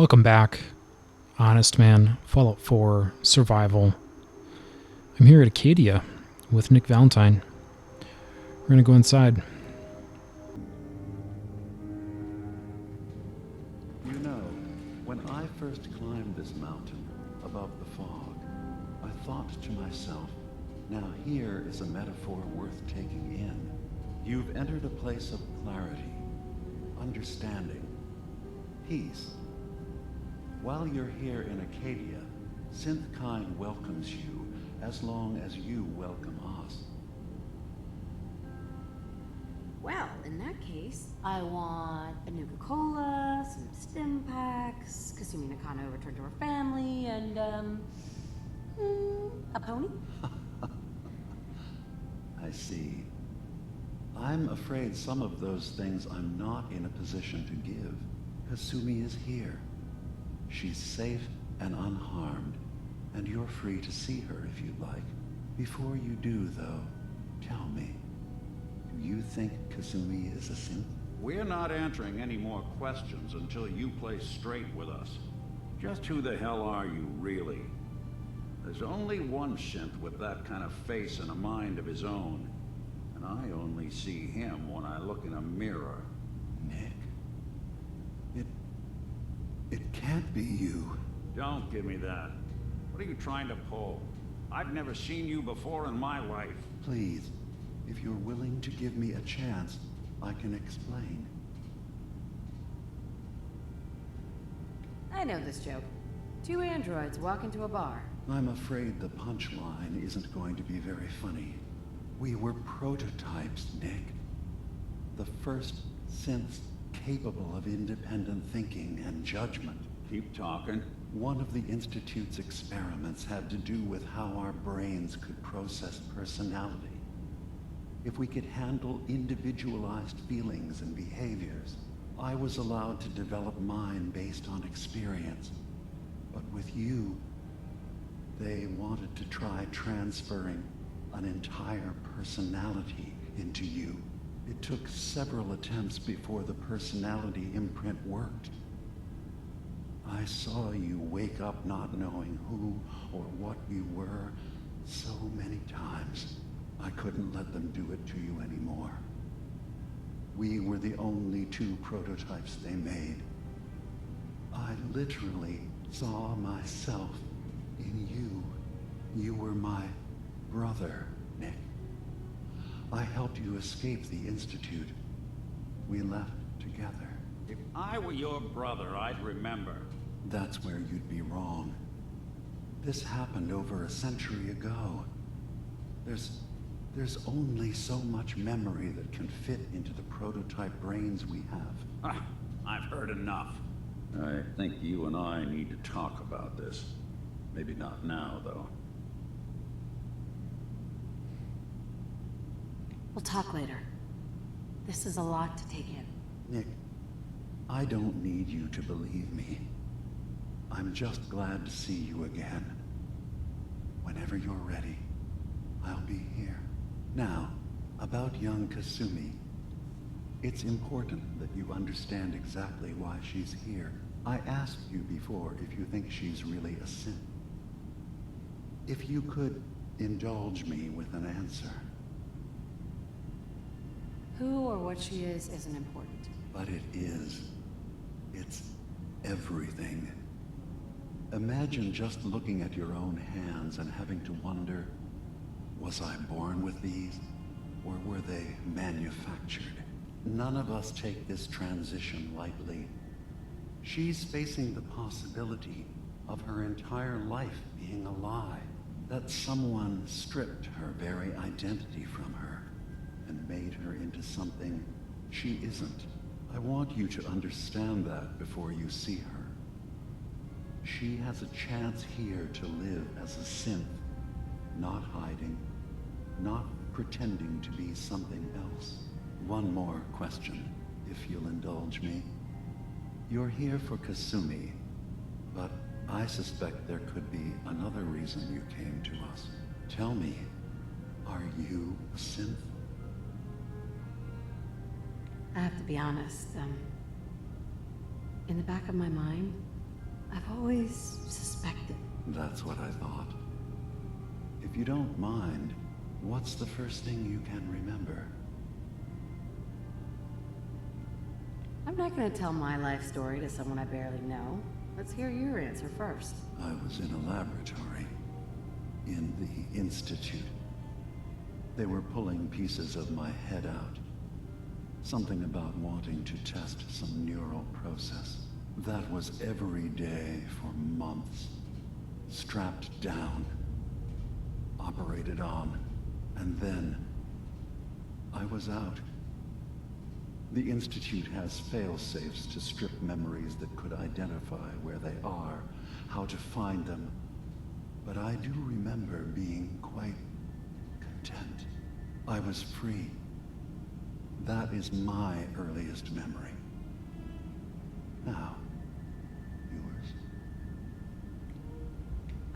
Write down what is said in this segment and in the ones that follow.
Welcome back, Honestman, Fallout 4, Survival. I'm here at Acadia with Nick Valentine. We're going to go inside. You know, when I first climbed this mountain above the fog, I thought to myself, now here is a metaphor worth taking in. You've entered a place of clarity, understanding, peace. While you're here in Acadia, Synthkind welcomes you as long as you welcome us. Well, in that case, I want a Nuka-Cola, some stim packs, Kasumi Nakano returned to her family, and, a pony? I see. I'm afraid some of those things I'm not in a position to give. Kasumi is here. She's safe and unharmed, and you're free to see her if you'd like. Before you do, though, tell me, do you think Kasumi is a synth? We're not answering any more questions until you play straight with us. Just who the hell are you, really? There's only one synth with that kind of face and a mind of his own, and I only see him when I look in a mirror. Nick, it can't be you. Don't give me that. What are you trying to pull? I've never seen you before in my life. Please, if you're willing to give me a chance, I can explain. I know this joke. Two androids walk into a bar. I'm afraid the punchline isn't going to be very funny. We were prototypes, Nick. The first synths capable of independent thinking and judgment. Keep talking. One of the Institute's experiments had to do with how our brains could process personality. If we could handle individualized feelings and behaviors, I was allowed to develop mine based on experience. But with you, they wanted to try transferring an entire personality into you. It took several attempts before the personality imprint worked. I saw you wake up not knowing who or what you were so many times. I couldn't let them do it to you anymore. We were the only two prototypes they made. I literally saw myself in you. You were my brother, Nick. I helped you escape the Institute. We left together. If I were your brother, I'd remember. That's where you'd be wrong. This happened over a century ago. There's only so much memory that can fit into the prototype brains we have. I've heard enough. I think you and I need to talk about this. Maybe not now, though. We'll talk later. This is a lot to take in. Nick, I don't need you to believe me. I'm just glad to see you again. Whenever you're ready, I'll be here. Now, about young Kasumi. It's important that you understand exactly why she's here. I asked you before if you think she's really a synth. If you could indulge me with an answer. Who or what she is isn't important. But it is. It's everything. Imagine just looking at your own hands and having to wonder, was I born with these, or were they manufactured? None of us take this transition lightly. She's facing the possibility of her entire life being a lie, that someone stripped her very identity from her and made her into something she isn't. I want you to understand that before you see her. She has a chance here to live as a synth, not hiding, not pretending to be something else. One more question, if you'll indulge me. You're here for Kasumi, but I suspect there could be another reason you came to us. Tell me, are you a synth? I have to be honest, in the back of my mind, I've always suspected. That's what I thought. If you don't mind, what's the first thing you can remember? I'm not gonna tell my life story to someone I barely know. Let's hear your answer first. I was in a laboratory. In the Institute. They were pulling pieces of my head out. Something about wanting to test some neural process. That was every day for months. Strapped down. Operated on. And then I was out. The Institute has fail-safes to strip memories that could identify where they are, how to find them. But I do remember being quite content. I was free. That is my earliest memory. Now, yours.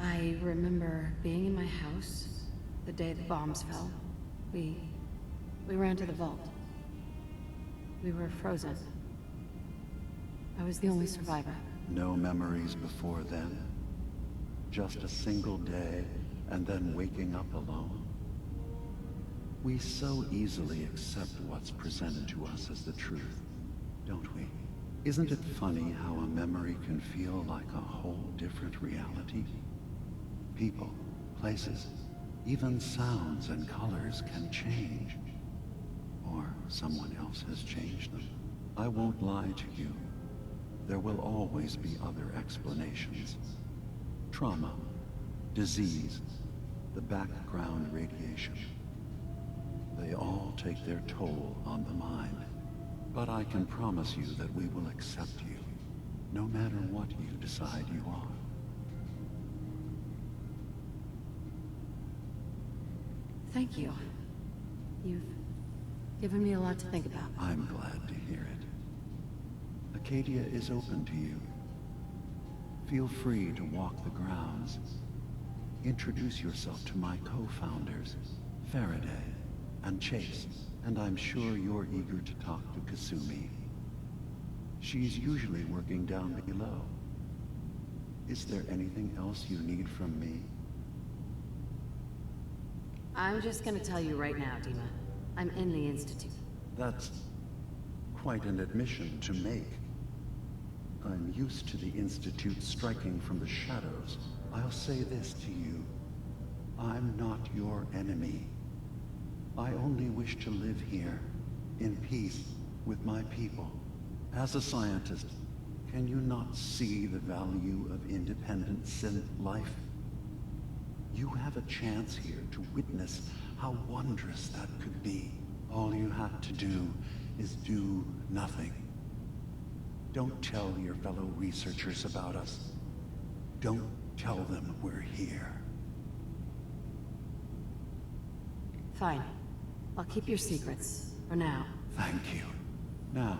I remember being in my house the day the bombs fell. We ran to the vault. We were frozen. I was the only survivor. No memories before then? Just a single day, and then waking up alone? We so easily accept what's presented to us as the truth, don't we? Isn't it funny how a memory can feel like a whole different reality? People, places, even sounds and colors can change. Or someone else has changed them. I won't lie to you. There will always be other explanations. Trauma, disease, the background radiation. They all take their toll on the mind. But I can promise you that we will accept you, no matter what you decide you are. Thank you. You've given me a lot to think about. I'm glad to hear it. Acadia is open to you. Feel free to walk the grounds. Introduce yourself to my co-founders, Faraday and Chase, and I'm sure you're eager to talk to Kasumi. She's usually working down below. Is there anything else you need from me? I'm just gonna tell you right now, Dima. I'm in the Institute. That's quite an admission to make. I'm used to the Institute striking from the shadows. I'll say this to you. I'm not your enemy. I only wish to live here, in peace, with my people. As a scientist, can you not see the value of independent synth life? You have a chance here to witness how wondrous that could be. All you have to do is do nothing. Don't tell your fellow researchers about us. Don't tell them we're here. Fine. I'll keep your secrets, for now. Thank you. Now,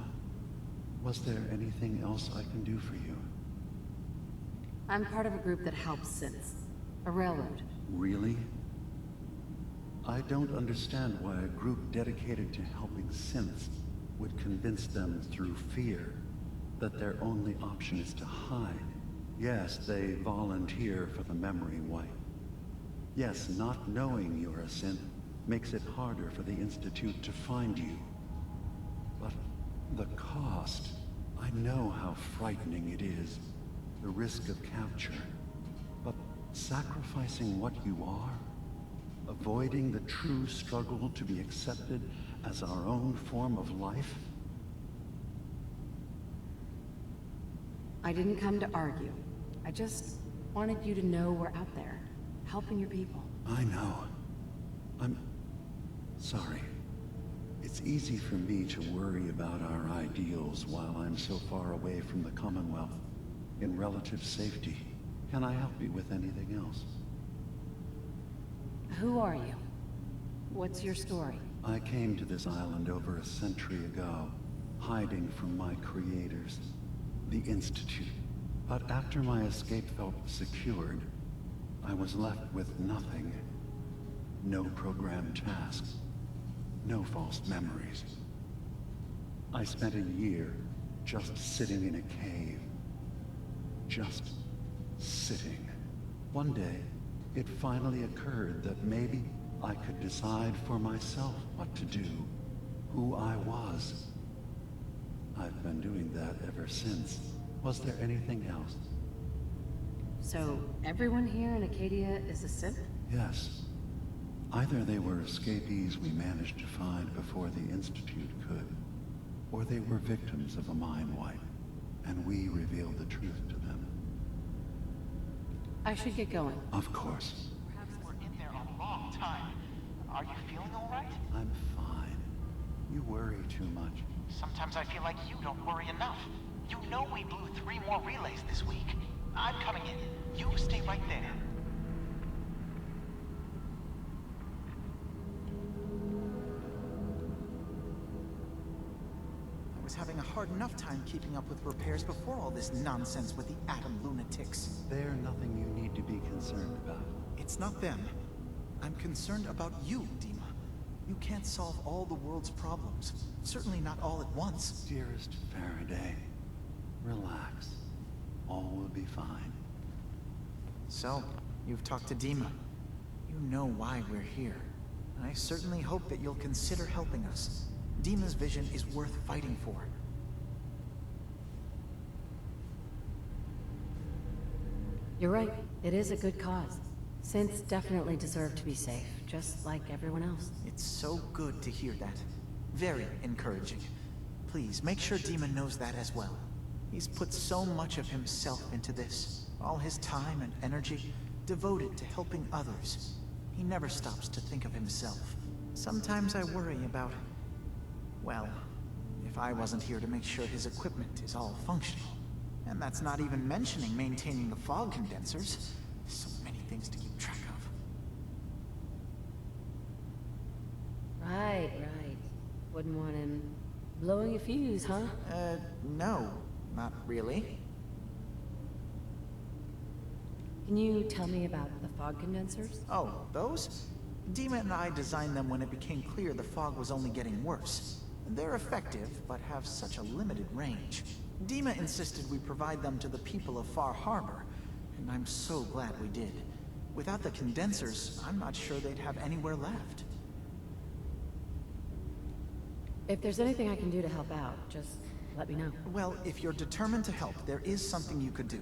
was there anything else I can do for you? I'm part of a group that helps synths. A railroad. Really? I don't understand why a group dedicated to helping synths would convince them through fear that their only option is to hide. Yes, they volunteer for the memory wipe. Yes, not knowing you're a synth makes it harder for the Institute to find you. But the cost, I know how frightening it is. The risk of capture. But sacrificing what you are, avoiding the true struggle to be accepted as our own form of life? I didn't come to argue. I just wanted you to know we're out there, helping your people. I know. I'm sorry. It's easy for me to worry about our ideals while I'm so far away from the Commonwealth, in relative safety. Can I help you with anything else? Who are you? What's your story? I came to this island over a century ago, hiding from my creators, the Institute. But after my escape felt secured, I was left with nothing. No programmed tasks. No false memories. I spent a year just sitting in a cave. just sitting. One day, it finally occurred that maybe I could decide for myself what to do, who I was. I've been doing that ever since. Was there anything else? So, everyone here in Acadia is a synth? Yes. Either they were escapees we managed to find before the Institute could, or they were victims of a mind wipe, and we revealed the truth to them. I should get going. Of course. Perhaps we're in there a long time. Are you feeling all right? I'm fine. You worry too much. Sometimes I feel like you don't worry enough. You know we blew 3 more relays this week. I'm coming in. You stay right there. I was having a hard enough time keeping up with repairs before all this nonsense with the atom lunatics. They're nothing you need to be concerned about. It's not them. I'm concerned about you, Dima. You can't solve all the world's problems. Certainly not all at once. Dearest Faraday, relax. All will be fine. So, you've talked to Dima. You know why we're here. I certainly hope that you'll consider helping us. Dima's vision is worth fighting for. You're right. It is a good cause. Synths definitely deserve to be safe, just like everyone else. It's so good to hear that. Very encouraging. Please, make sure Dima knows that as well. He's put so much of himself into this. All his time and energy devoted to helping others. He never stops to think of himself. Sometimes I worry about... well, if I wasn't here to make sure his equipment is all functional. And that's not even mentioning maintaining the fog condensers. So many things to keep track of. Right. Wouldn't want him blowing a fuse, huh? No, not really. Can you tell me about the fog condensers? Oh, those? Dima and I designed them when it became clear the fog was only getting worse. They're effective, but have such a limited range. Dima insisted we provide them to the people of Far Harbor, and I'm so glad we did. Without the condensers, I'm not sure they'd have anywhere left. If there's anything I can do to help out, just let me know. Well, if you're determined to help, there is something you could do.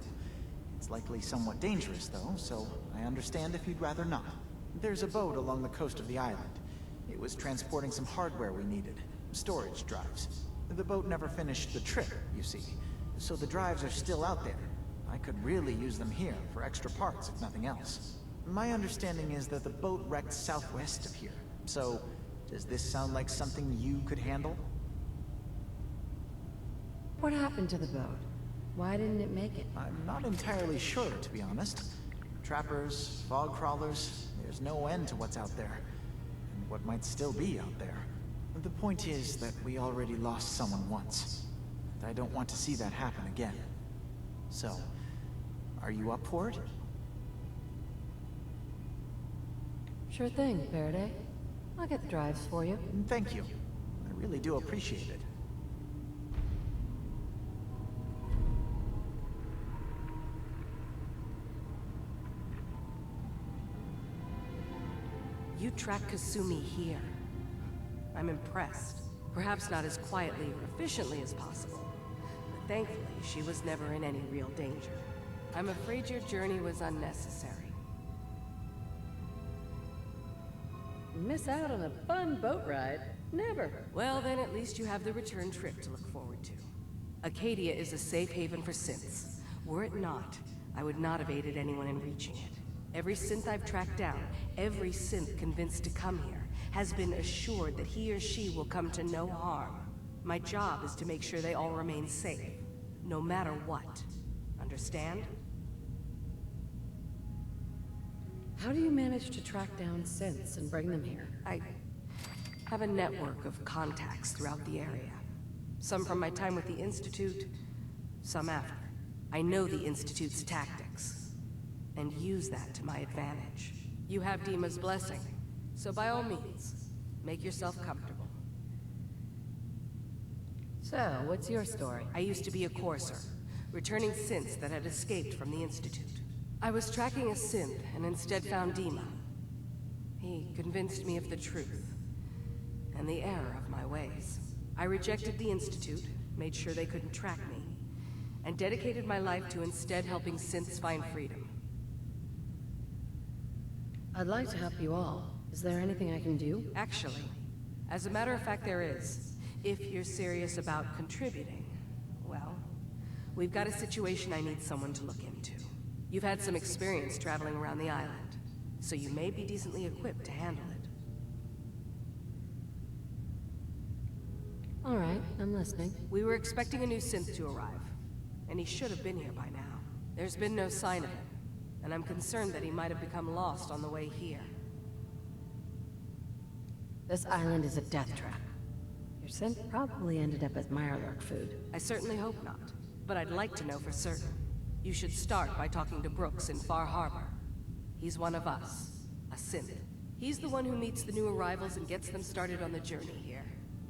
It's likely somewhat dangerous, though, so I understand if you'd rather not. There's a boat along the coast of the island. It was transporting some hardware we needed. Storage drives. The boat never finished the trip, you see. So the drives are still out there. I could really use them here for extra parts, if nothing else. My understanding is that the boat wrecked southwest of here. So, does this sound like something you could handle? What happened to the boat? Why didn't it make it? I'm not entirely sure, to be honest. Trappers, fog crawlers, there's no end to what's out there. And what might still be out there. The point is that we already lost someone once. And I don't want to see that happen again. So, are you up for it? Sure thing, Faraday. I'll get the drives for you. Thank you. I really do appreciate it. You tracked Kasumi here. I'm impressed. Perhaps not as quietly or efficiently as possible, but thankfully she was never in any real danger. I'm afraid your journey was unnecessary. Miss out on a fun boat ride? Never. Well, then at least you have the return trip to look forward to. Acadia is a safe haven for synths. Were it not, I would not have aided anyone in reaching it. Every synth I've tracked down, every synth convinced to come here, has been assured that he or she will come to no harm. My job is to make sure they all remain safe, no matter what. Understand? How do you manage to track down synths and bring them here? I have a network of contacts throughout the area. Some from my time with the Institute, some after. I know the Institute's tactics, and use that to my advantage. You have Dima's blessing, so by all means, make yourself comfortable. So, what's your story? I used to be a courser, returning synths that had escaped from the Institute. I was tracking a synth and instead found Dima. He convinced me of the truth and the error of my ways. I rejected the Institute, made sure they couldn't track me, and dedicated my life to instead helping synths find freedom. I'd like to help you all. Is there anything I can do? Actually, as a matter of fact, there is. If you're serious about contributing, well, we've got a situation I need someone to look into. You've had some experience traveling around the island, so you may be decently equipped to handle it. All right, I'm listening. We were expecting a new synth to arrive, and he should have been here by now. There's been no sign of him, and I'm concerned that he might have become lost on the way here. This island is a death trap. Your synth probably ended up as Mirelurk food. I certainly hope not, but I'd like to know for certain. You should start by talking to Brooks in Far Harbor. He's one of us, a synth. He's the one who meets the new arrivals and gets them started on the journey here.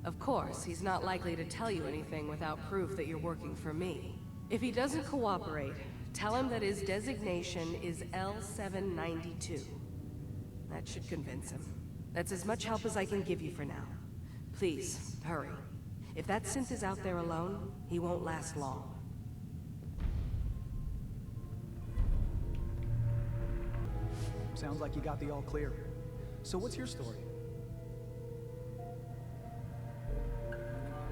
Of course, he's not likely to tell you anything without proof that you're working for me. If he doesn't cooperate, tell him that his designation is L792. That should convince him. That's as much help as I can give you for now. Please, hurry. If that synth is out there alone, he won't last long. Sounds like you got the all clear. So what's your story?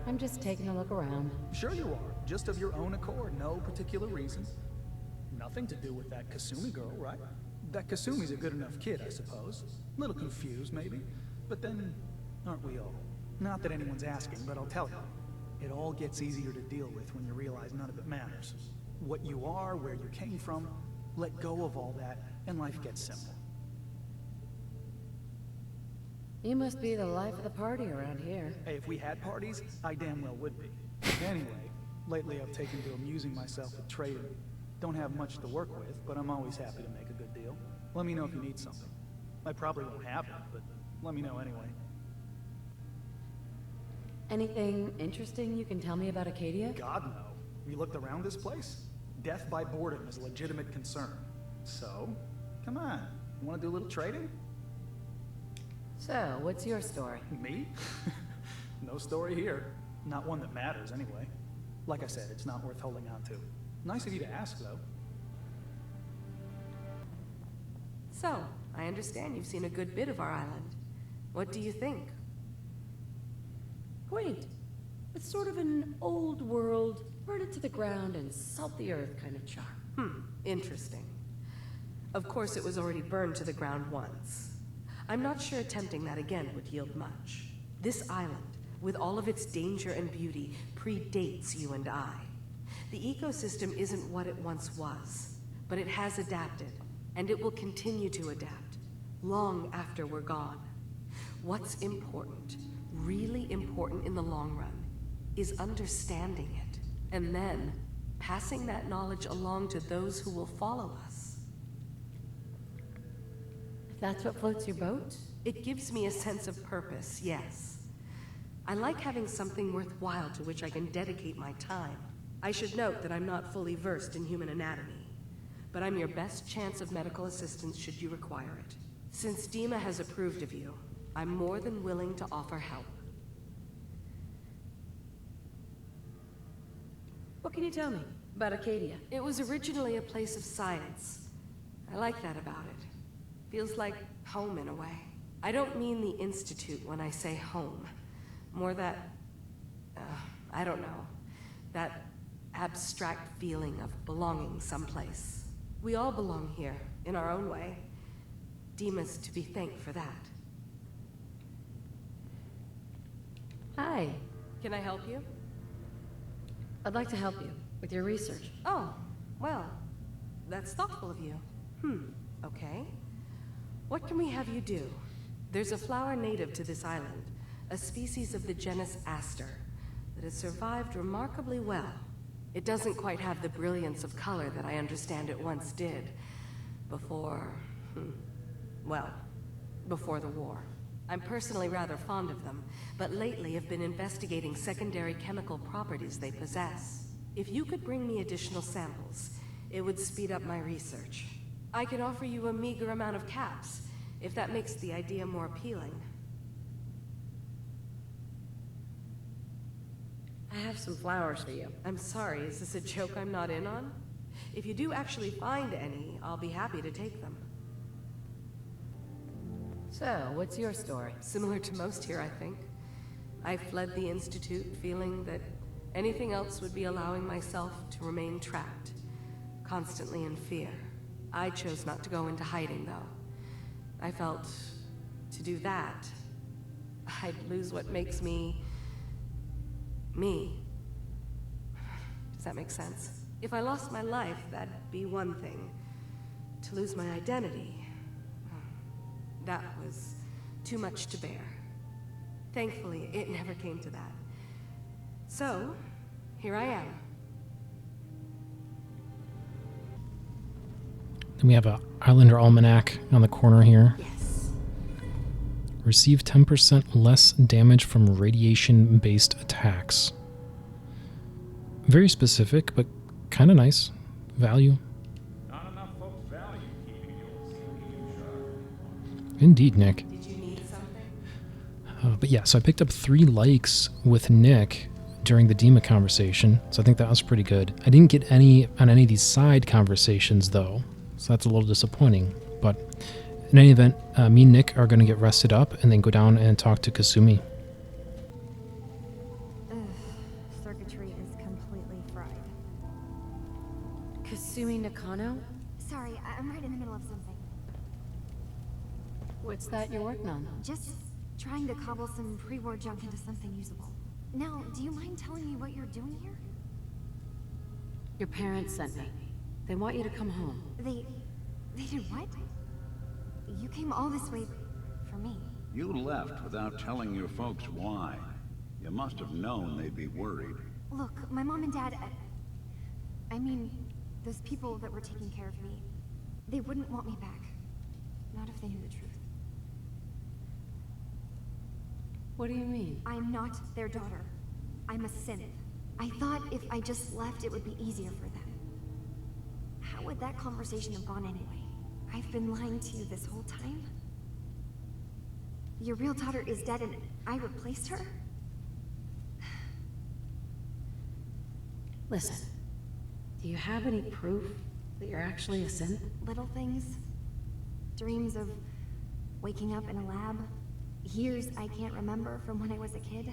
I'm just taking a look around. Sure you are. Just of your own accord. No particular reason. Nothing to do with that Kasumi girl, right? That Kasumi's a good enough kid, I suppose. A little confused, maybe. But then, aren't we all? Not that anyone's asking, but I'll tell you. It all gets easier to deal with when you realize none of it matters. What you are, where you came from, let go of all that, and life gets simple. You must be the life of the party around here. Hey, if we had parties, I damn well would be. Anyway, lately I've taken to amusing myself with trading. Don't have much to work with, but I'm always happy to make a good deal. Let me know if you need something. I probably won't have it, but let me know anyway. Anything interesting you can tell me about Acadia? God, no. You looked around this place? Death by boredom is a legitimate concern. So, come on. You want to do a little trading? So, what's your story? Me? No story here. Not one that matters, anyway. Like I said, it's not worth holding on to. Nice of you to ask, though. So, I understand you've seen a good bit of our island. What do you think? Quaint. It's sort of an old world, burn it to the ground and salt the earth kind of charm. Interesting. Of course, it was already burned to the ground once. I'm not sure attempting that again would yield much. This island, with all of its danger and beauty, predates you and I. The ecosystem isn't what it once was, but it has adapted, and it will continue to adapt, long after we're gone. What's important, really important in the long run, is understanding it, and then passing that knowledge along to those who will follow us. If that's what floats your boat? It gives me a sense of purpose, yes. I like having something worthwhile to which I can dedicate my time. I should note that I'm not fully versed in human anatomy, but I'm your best chance of medical assistance should you require it. Since Dima has approved of you, I'm more than willing to offer help. What can you tell me about Acadia? It was originally a place of science. I like that about it. Feels like home in a way. I don't mean the Institute when I say home. More that, I don't know, that abstract feeling of belonging someplace. We all belong here, in our own way. Dima's to be thanked for that. Hi. Can I help you? I'd like to help you with your research. Oh, well, that's thoughtful of you. Okay. What can we have you do? There's a flower native to this island, a species of the genus Aster, that has survived remarkably well. It doesn't quite have the brilliance of color that I understand it once did. Before the war. I'm personally rather fond of them, but lately have been investigating secondary chemical properties they possess. If you could bring me additional samples, it would speed up my research. I can offer you a meager amount of caps, if that makes the idea more appealing. I have some flowers for you. I'm sorry, is this a joke I'm not in on? If you do actually find any, I'll be happy to take them. So, what's your story? Similar to most here, I think. I fled the Institute feeling that anything else would be allowing myself to remain trapped, constantly in fear. I chose not to go into hiding, though. I felt to do that, I'd lose what makes me... me. Does that make sense? If I lost my life, that'd be one thing. To lose my identity, that was too much to bear. Thankfully, it never came to that. So, here I am. Then we have a Islander Almanac on the corner here. Yes. Receive 10% less damage from radiation-based attacks. Very specific, but kind of nice. Value. Not enough folks value keeping your CPU sharp. Indeed, Nick. Did you need something? But yeah, so I picked up 3 likes with Nick during the Dima conversation, so I think that was pretty good. I didn't get any on any of these side conversations, though, so that's a little disappointing. But in any event, me and Nick are going to get rested up and then go down and talk to Kasumi. Circuitry is completely fried. Kasumi Nakano? Sorry, I'm right in the middle of something. What's that you're working on? Just trying to cobble some pre-war junk into something usable. Now, do you mind telling me what you're doing here? Your parents sent me. They want you to come home. They did what? You came all this way for me. You left without telling your folks why. You must have known they'd be worried. Look, my mom and dad... I mean, those people that were taking care of me, they wouldn't want me back. Not if they knew the truth. What do you mean? I'm not their daughter. I'm a synth. I thought if I just left, it would be easier for them. How would that conversation have gone anyway? I've been lying to you this whole time? Your real daughter is dead and I replaced her? Listen, do you have any proof that you're actually a synth? Little things. Dreams of waking up in a lab. Years I can't remember from when I was a kid.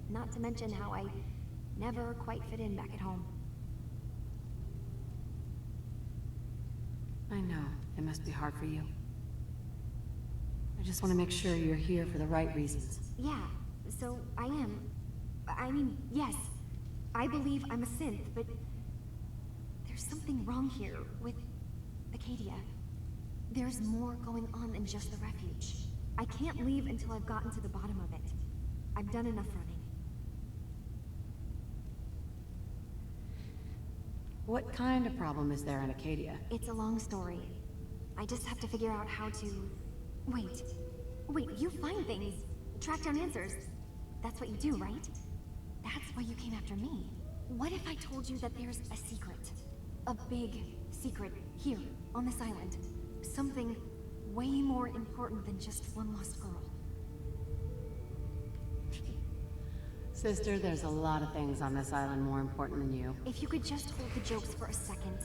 Not to mention how I never quite fit in back at home. I know. It must be hard for you. I just want to make sure you're here for the right reasons. Yeah, so I am. I mean, yes. I believe I'm a synth, but there's something wrong here with Acadia. There's more going on than just the refuge. I can't leave until I've gotten to the bottom of it. I've done enough running. What kind of problem is there in Acadia? It's a long story. I just have to figure out how to... Wait, you find things. Track down answers. That's what you do, right? That's why you came after me. What if I told you that there's a secret? A big secret here, on this island. Something way more important than just one lost girl. Sister, there's a lot of things on this island more important than you. If you could just hold the jokes for a second.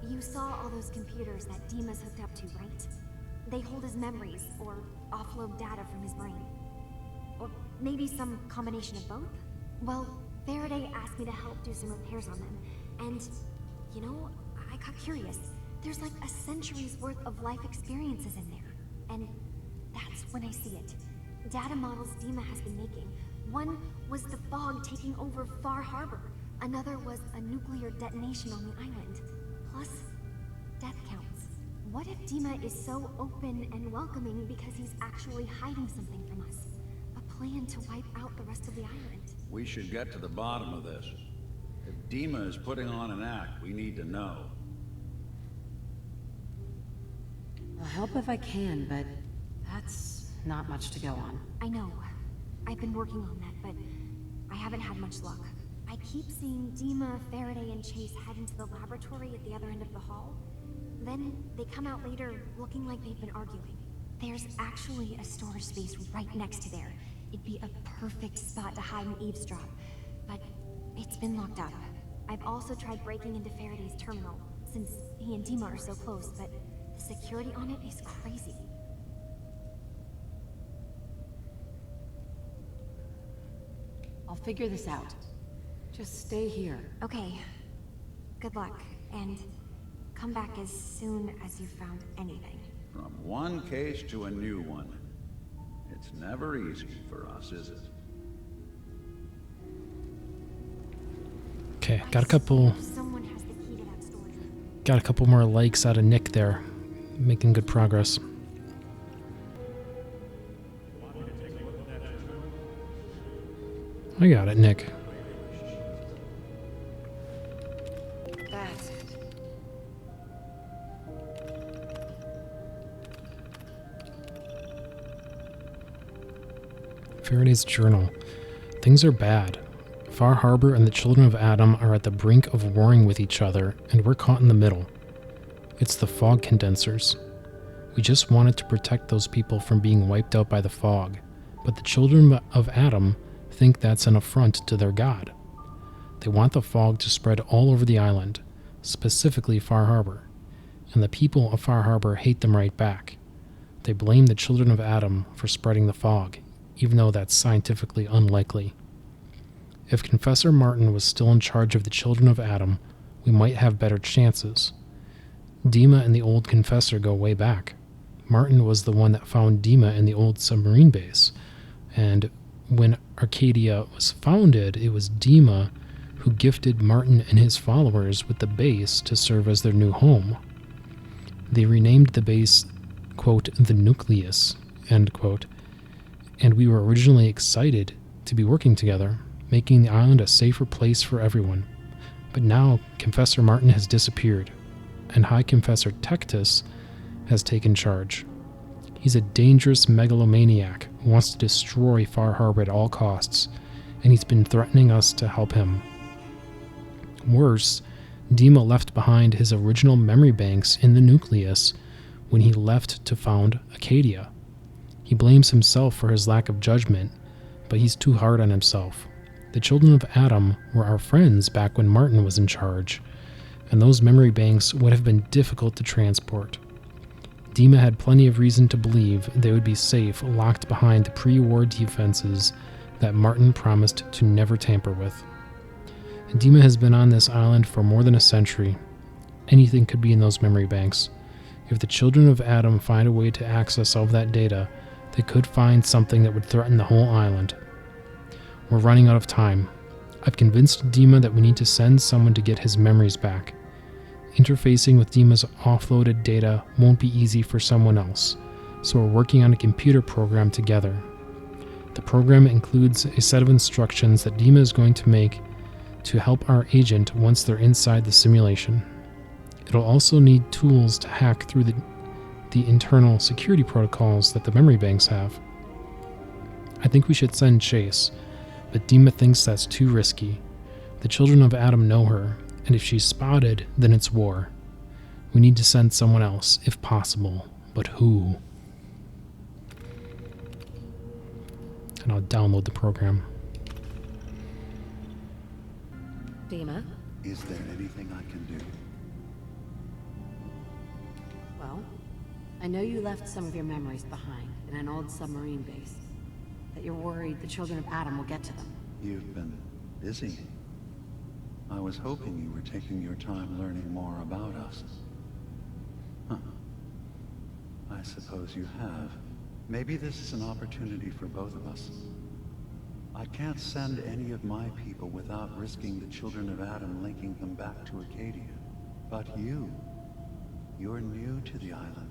You saw all those computers that Dima's hooked up to, right? They hold his memories, or offload data from his brain. Or maybe some combination of both? Well, Faraday asked me to help do some repairs on them. And, you know, I got curious. There's like a century's worth of life experiences in there. And that's when I see it. Data models Dima has been making. One was the fog taking over Far Harbor. Another was a nuclear detonation on the island. Plus, death counts. What if Dima is so open and welcoming because he's actually hiding something from us? A plan to wipe out the rest of the island. We should get to the bottom of this. If Dima is putting on an act, we need to know. I'll help if I can, but that's not much to go on. I know. I've been working on that, but I haven't had much luck. I keep seeing Dima, Faraday, and Chase head into the laboratory at the other end of the hall. Then they come out later looking like they've been arguing. There's actually a storage space right next to there. It'd be a perfect spot to hide and eavesdrop, but it's been locked up. I've also tried breaking into Faraday's terminal, since he and Dima are so close, but the security on it is crazy. I'll figure this out. Just stay here. Okay. Good luck, and come back as soon as you've found anything. From one case to a new one. It's never easy for us, is it? Okay, got a couple Someone has the key to that storage room. got a couple more likes out of Nick there. Making good progress. I got it, Nick. That's it. Faraday's journal. Things are bad. Far Harbor and the children of Adam are at the brink of warring with each other, and we're caught in the middle. It's the fog condensers. We just wanted to protect those people from being wiped out by the fog, but the children of Adam think that's an affront to their god. They want the fog to spread all over the island, specifically Far Harbor, and the people of Far Harbor hate them right back. They blame the children of Adam for spreading the fog, even though that's scientifically unlikely. If Confessor Martin was still in charge of the children of Adam, we might have better chances. Dima and the old Confessor go way back. Martin was the one that found Dima in the old submarine base, and when Acadia was founded, it was Dima who gifted Martin and his followers with the base to serve as their new home. They renamed the base, quote, the Nucleus, end quote, and we were originally excited to be working together, making the island a safer place for everyone. But now Confessor Martin has disappeared, and High Confessor Tectus has taken charge. He's a dangerous megalomaniac who wants to destroy Far Harbor at all costs, and he's been threatening us to help him. Worse, Dima left behind his original memory banks in the Nucleus when he left to found Acadia. He blames himself for his lack of judgment, but he's too hard on himself. The children of Adam were our friends back when Martin was in charge, and those memory banks would have been difficult to transport. Dima had plenty of reason to believe they would be safe locked behind the pre-war defenses that Martin promised to never tamper with. Dima has been on this island for more than a century. Anything could be in those memory banks. If the children of Adam find a way to access all of that data, they could find something that would threaten the whole island. We're running out of time. I've convinced Dima that we need to send someone to get his memories back. Interfacing with Dima's offloaded data won't be easy for someone else, so we're working on a computer program together. The program includes a set of instructions that Dima is going to make to help our agent once they're inside the simulation. It'll also need tools to hack through the internal security protocols that the memory banks have. I think we should send Chase, but Dima thinks that's too risky. The children of Adam know her, and if she's spotted, then it's war. We need to send someone else, if possible, but who? And I'll download the program. Dima? Is there anything I can do? Well, I know you left some of your memories behind in an old submarine base. That you're worried the children of Adam will get to them. You've been busy. I was hoping you were taking your time learning more about us. Huh. I suppose you have. Maybe this is an opportunity for both of us. I can't send any of my people without risking the children of Adam linking them back to Acadia. But you're new to the island.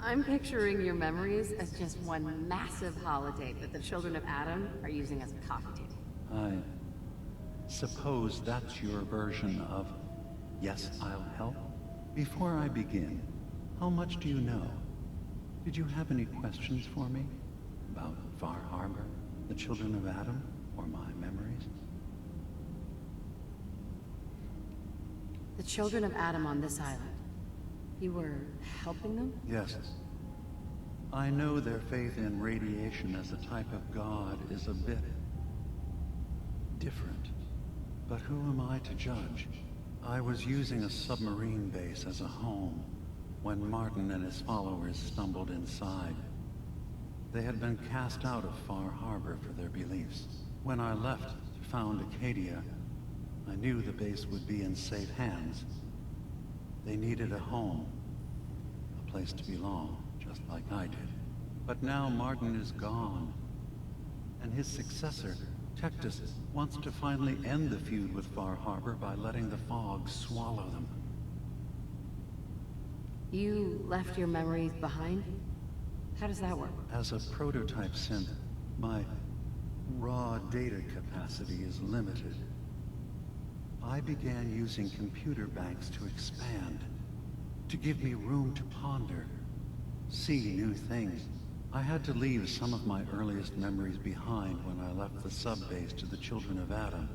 I'm picturing your memories as just one massive holotape that the children of Adam are using as a coffee table. I suppose that's your version of, yes, I'll help? Before I begin, how much do you know? Did you have any questions for me? About Far Harbor? The children of Adam, or my memories? The children of Adam on this island. You were helping them? Yes. I know their faith in radiation as a type of god is a bit different. But who am I to judge? I was using a submarine base as a home when Martin and his followers stumbled inside. They had been cast out of Far Harbor for their beliefs. When I left to found Acadia, I knew the base would be in safe hands. They needed a home, a place to belong, just like I did. But now Martin is gone, and his successor, Tectus, wants to finally end the feud with Far Harbor by letting the fog swallow them. You left your memories behind? How does that work? As a prototype synth, my raw data capacity is limited. I began using computer banks to expand, to give me room to ponder, see new things. I had to leave some of my earliest memories behind when I left the sub-base to the children of Adam.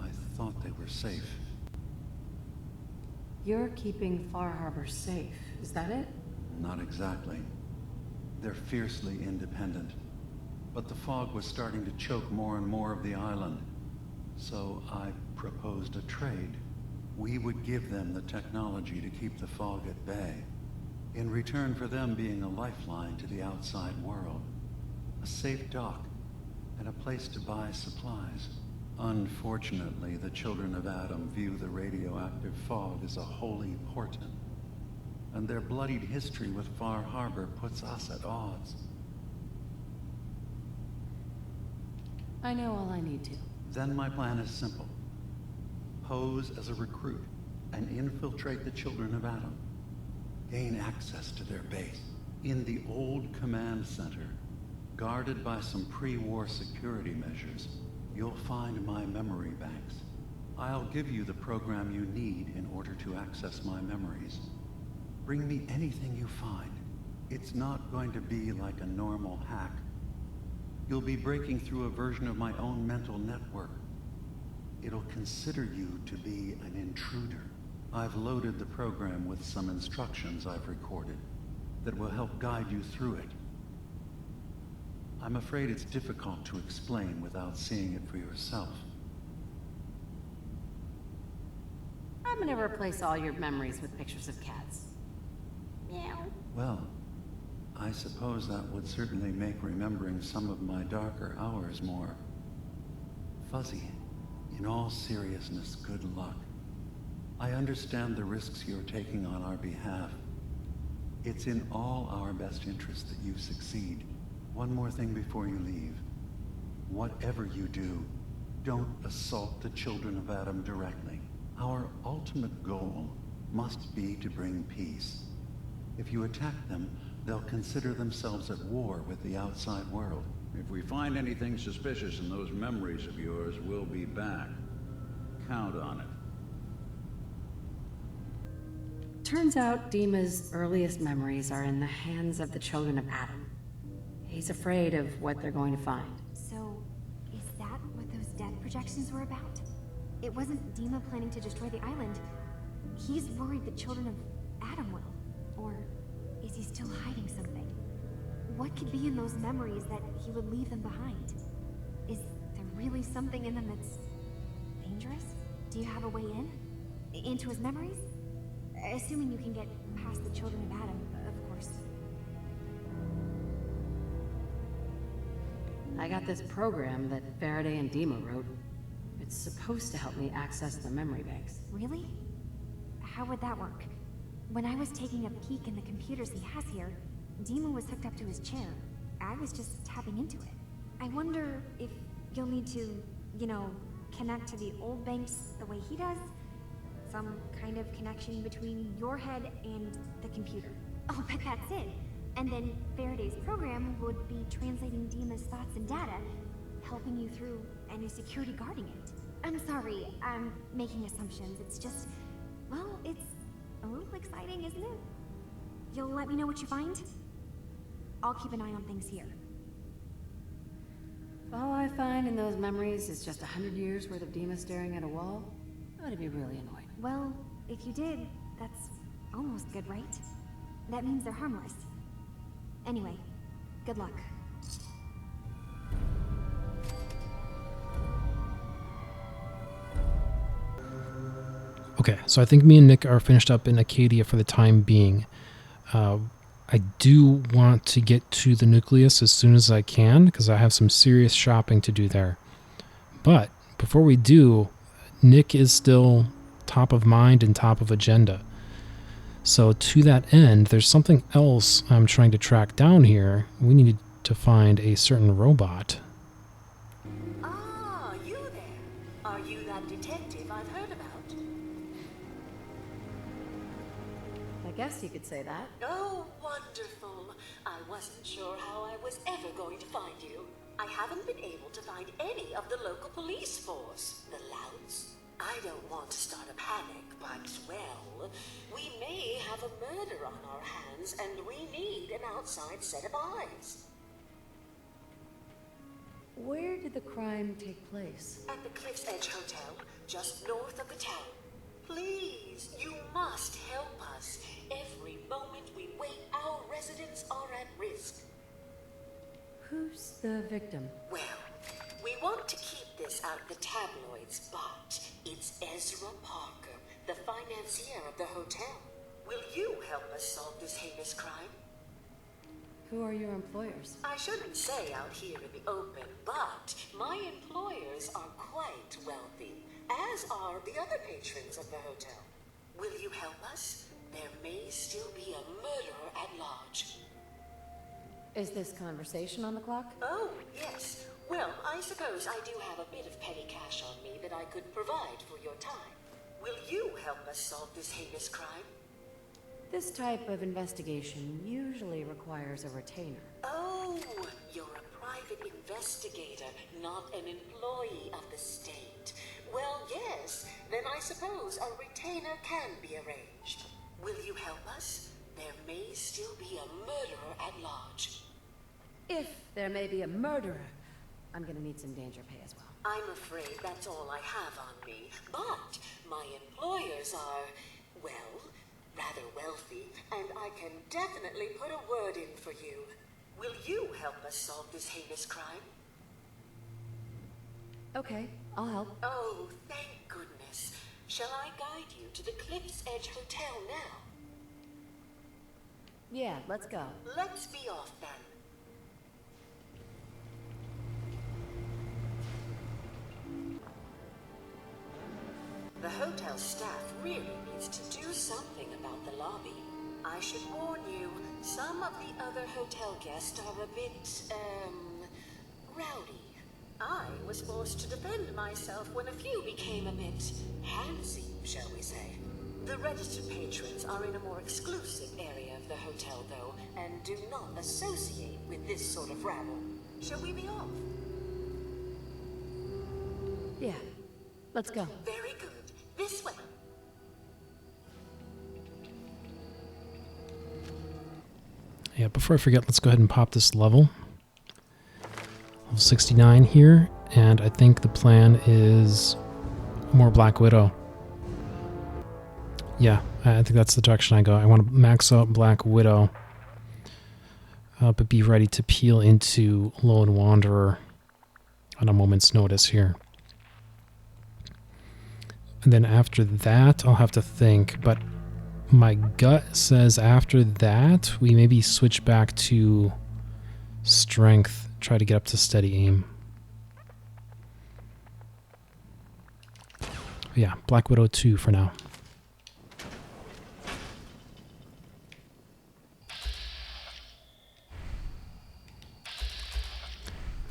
I thought they were safe. You're keeping Far Harbor safe, is that it? Not exactly. They're fiercely independent. But the fog was starting to choke more and more of the island. So I proposed a trade. We would give them the technology to keep the fog at bay, in return for them being a lifeline to the outside world. A safe dock, and a place to buy supplies. Unfortunately, the children of Adam view the radioactive fog as a holy portent, and their bloodied history with Far Harbor puts us at odds. I know all I need to. Then my plan is simple. Pose as a recruit and infiltrate the children of Adam. Gain access to their base in the old command center, guarded by some pre-war security measures. You'll find my memory banks. I'll give you the program you need in order to access my memories. Bring me anything you find. It's not going to be like a normal hack. You'll be breaking through a version of my own mental network. It'll consider you to be an intruder. I've loaded the program with some instructions I've recorded that will help guide you through it. I'm afraid it's difficult to explain without seeing it for yourself. I'm gonna replace all your memories with pictures of cats. Meow. Well, I suppose that would certainly make remembering some of my darker hours more fuzzy. In all seriousness, good luck. I understand the risks you're taking on our behalf. It's in all our best interest that you succeed. One more thing before you leave. Whatever you do, don't assault the children of Adam directly. Our ultimate goal must be to bring peace. If you attack them, they'll consider themselves at war with the outside world. If we find anything suspicious in those memories of yours, we'll be back. Count on it. Turns out Dima's earliest memories are in the hands of the children of Adam. He's afraid of what they're going to find. So, is that what those death projections were about? It wasn't Dima planning to destroy the island. He's worried the children of Adam will. Or is he still hiding something? What could be in those memories that he would leave them behind? Is there really something in them that's dangerous? Do you have a way in? Into his memories? Assuming you can get past the children of Adam, of course. I got this program that Faraday and Dima wrote. It's supposed to help me access the memory banks. Really? How would that work? When I was taking a peek in the computers he has here, Dima was hooked up to his chair. I was just tapping into it. I wonder if you'll need to, connect to the old banks the way he does? Some kind of connection between your head and the computer. Oh, but that's it. And then Faraday's program would be translating Dima's thoughts and data, helping you through any security guarding it. I'm sorry, I'm making assumptions. It's just, well, it's a little exciting, isn't it? You'll let me know what you find? I'll keep an eye on things here. All I find in those memories is just 100 years worth of Dima staring at a wall, I'd be really annoyed. Well, if you did, that's almost good, right? That means they're harmless. Anyway, good luck. Okay, so I think me and Nick are finished up in Acadia for the time being. I do want to get to the nucleus as soon as I can, because I have some serious shopping to do there. But before we do, Nick is still top of mind and top of agenda. So to that end, there's something else I'm trying to track down here. We need to find a certain robot. Ah, you there. Are you that detective I've heard about? I guess you could say that. Oh, wonderful. I wasn't sure how I was ever going to find you. I haven't been able to find any of the local police force. The louts. I don't want to start a panic, but, well, we may have a murder on our hands, and we need an outside set of eyes. Where did the crime take place? At the Cliff's Edge Hotel, just north of the town. Please, you must help us. Every moment we wait, our residents are at risk. Who's the victim? Well, we want to keep this out of the tabloids, but it's Ezra Parker, the financier of the hotel. Will you help us solve this heinous crime? Who are your employers? I shouldn't say out here in the open, but my employers are quite wealthy, as are the other patrons of the hotel. Will you help us? There may still be a murderer at large. Is this conversation on the clock? Oh, yes. Well, I suppose I do have a bit of petty cash on me that I could provide for your time. Will you help us solve this heinous crime? This type of investigation usually requires a retainer. Oh, you're a private investigator, not an employee of the state. Well, yes, then I suppose a retainer can be arranged. Will you help us? There may still be a murderer at large. If there may be a murderer, I'm gonna need some danger pay as well. I'm afraid that's all I have on me, but my employers are, well, rather wealthy, and I can definitely put a word in for you. Will you help us solve this heinous crime? Okay, I'll help. Oh, thank goodness. Shall I guide you to the Cliff's Edge Hotel now? Yeah, let's go. Let's be off then. The hotel staff really needs to do something about the lobby. I should warn you, some of the other hotel guests are a bit, rowdy. I was forced to defend myself when a few became a bit handsy, shall we say. The registered patrons are in a more exclusive area of the hotel, though, and do not associate with this sort of rabble. Shall we be off? Yeah, let's go. Very good. This way. Yeah, before I forget, let's go ahead and pop this level. Level 69 here, and I think the plan is more Black Widow. Yeah, I think that's the direction I go. I want to max out Black Widow, but be ready to peel into Lone Wanderer on a moment's notice here. And then after that, I'll have to think, but my gut says after that, we maybe switch back to strength, try to get up to steady aim. But yeah, Black Widow 2 for now.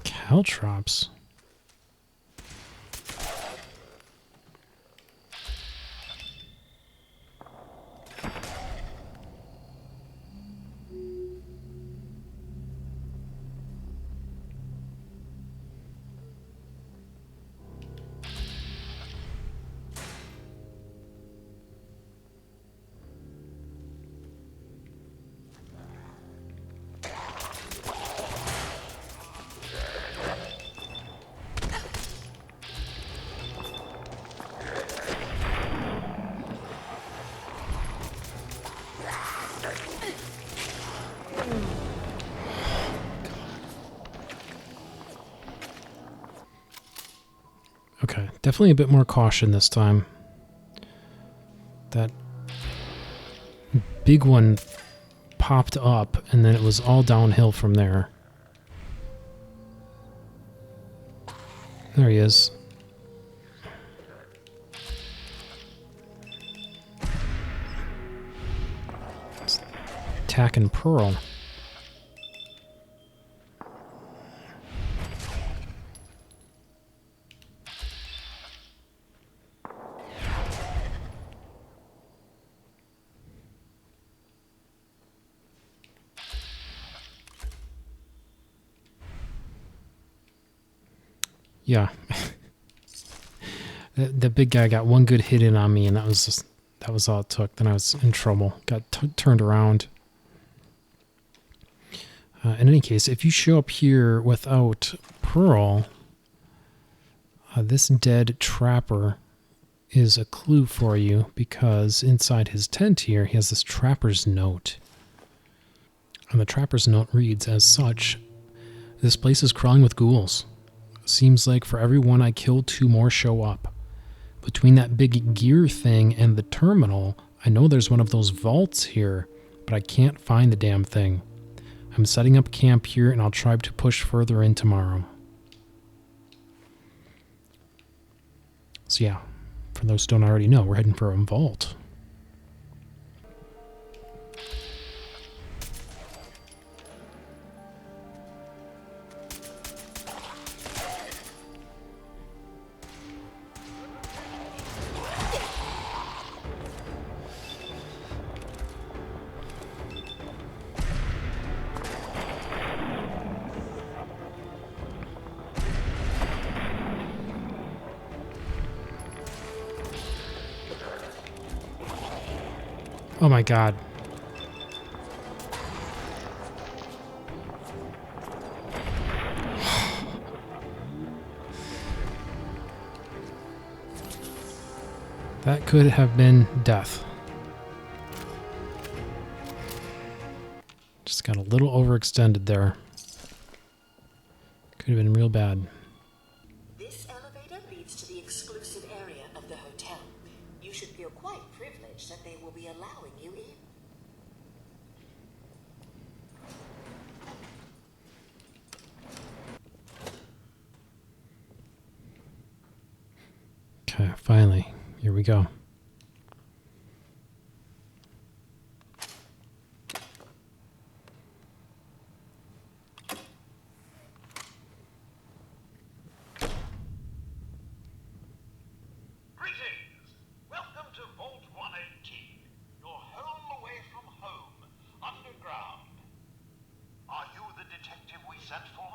Caltrops. Okay, definitely a bit more caution this time. That big one popped up, and then it was all downhill from there. There he is. Attacking Pearl. Yeah. The big guy got one good hit in on me, and that was all it took. Then I was in trouble. Got turned around. In any case, if you show up here without Pearl, this dead trapper is a clue for you, because inside his tent here, he has this trapper's note. And the trapper's note reads as such: "This place is crawling with ghouls. Seems like for every one I kill, 2 more show up. Between that big gear thing and the terminal, I know there's one of those vaults here, but I can't find the damn thing. I'm setting up camp here, and I'll try to push further in tomorrow." So yeah, for those who don't already know, we're heading for a vault. Oh my god. That could have been death. Just got a little overextended there. Could have been real bad. This elevator leads to the exclusive area of the hotel. You should feel quite privileged that they will be allowing you in. Okay, finally. Here we go. Greetings! Welcome to Vault 118, your home away from home, underground. Are you the detective we sent for?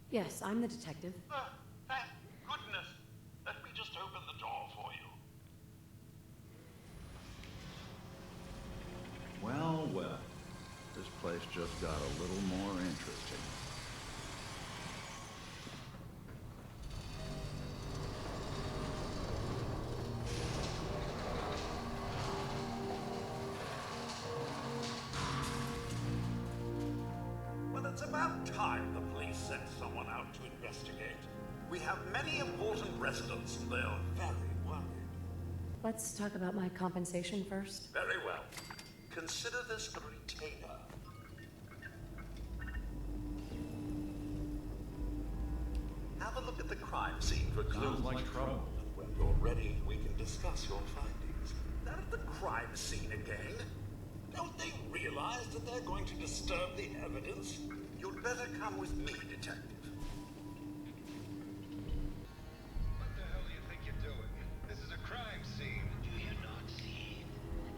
Yes, I'm the detective. Thank goodness. Let me just open the door for you. Well, well. This place just got a little more interesting. Well, it's about time the police sent someone out to investigate. We have many important residents, and they're very worried. Let's talk about my compensation first. Very well. Consider this a retainer. Have a look at the crime scene for clues. Sounds like trouble. When you're ready, we can discuss your findings. That at the crime scene again? Don't they realize that they're going to disturb the evidence? You'd better come with me, detective. What the hell do you think you're doing? This is a crime scene. Do you not see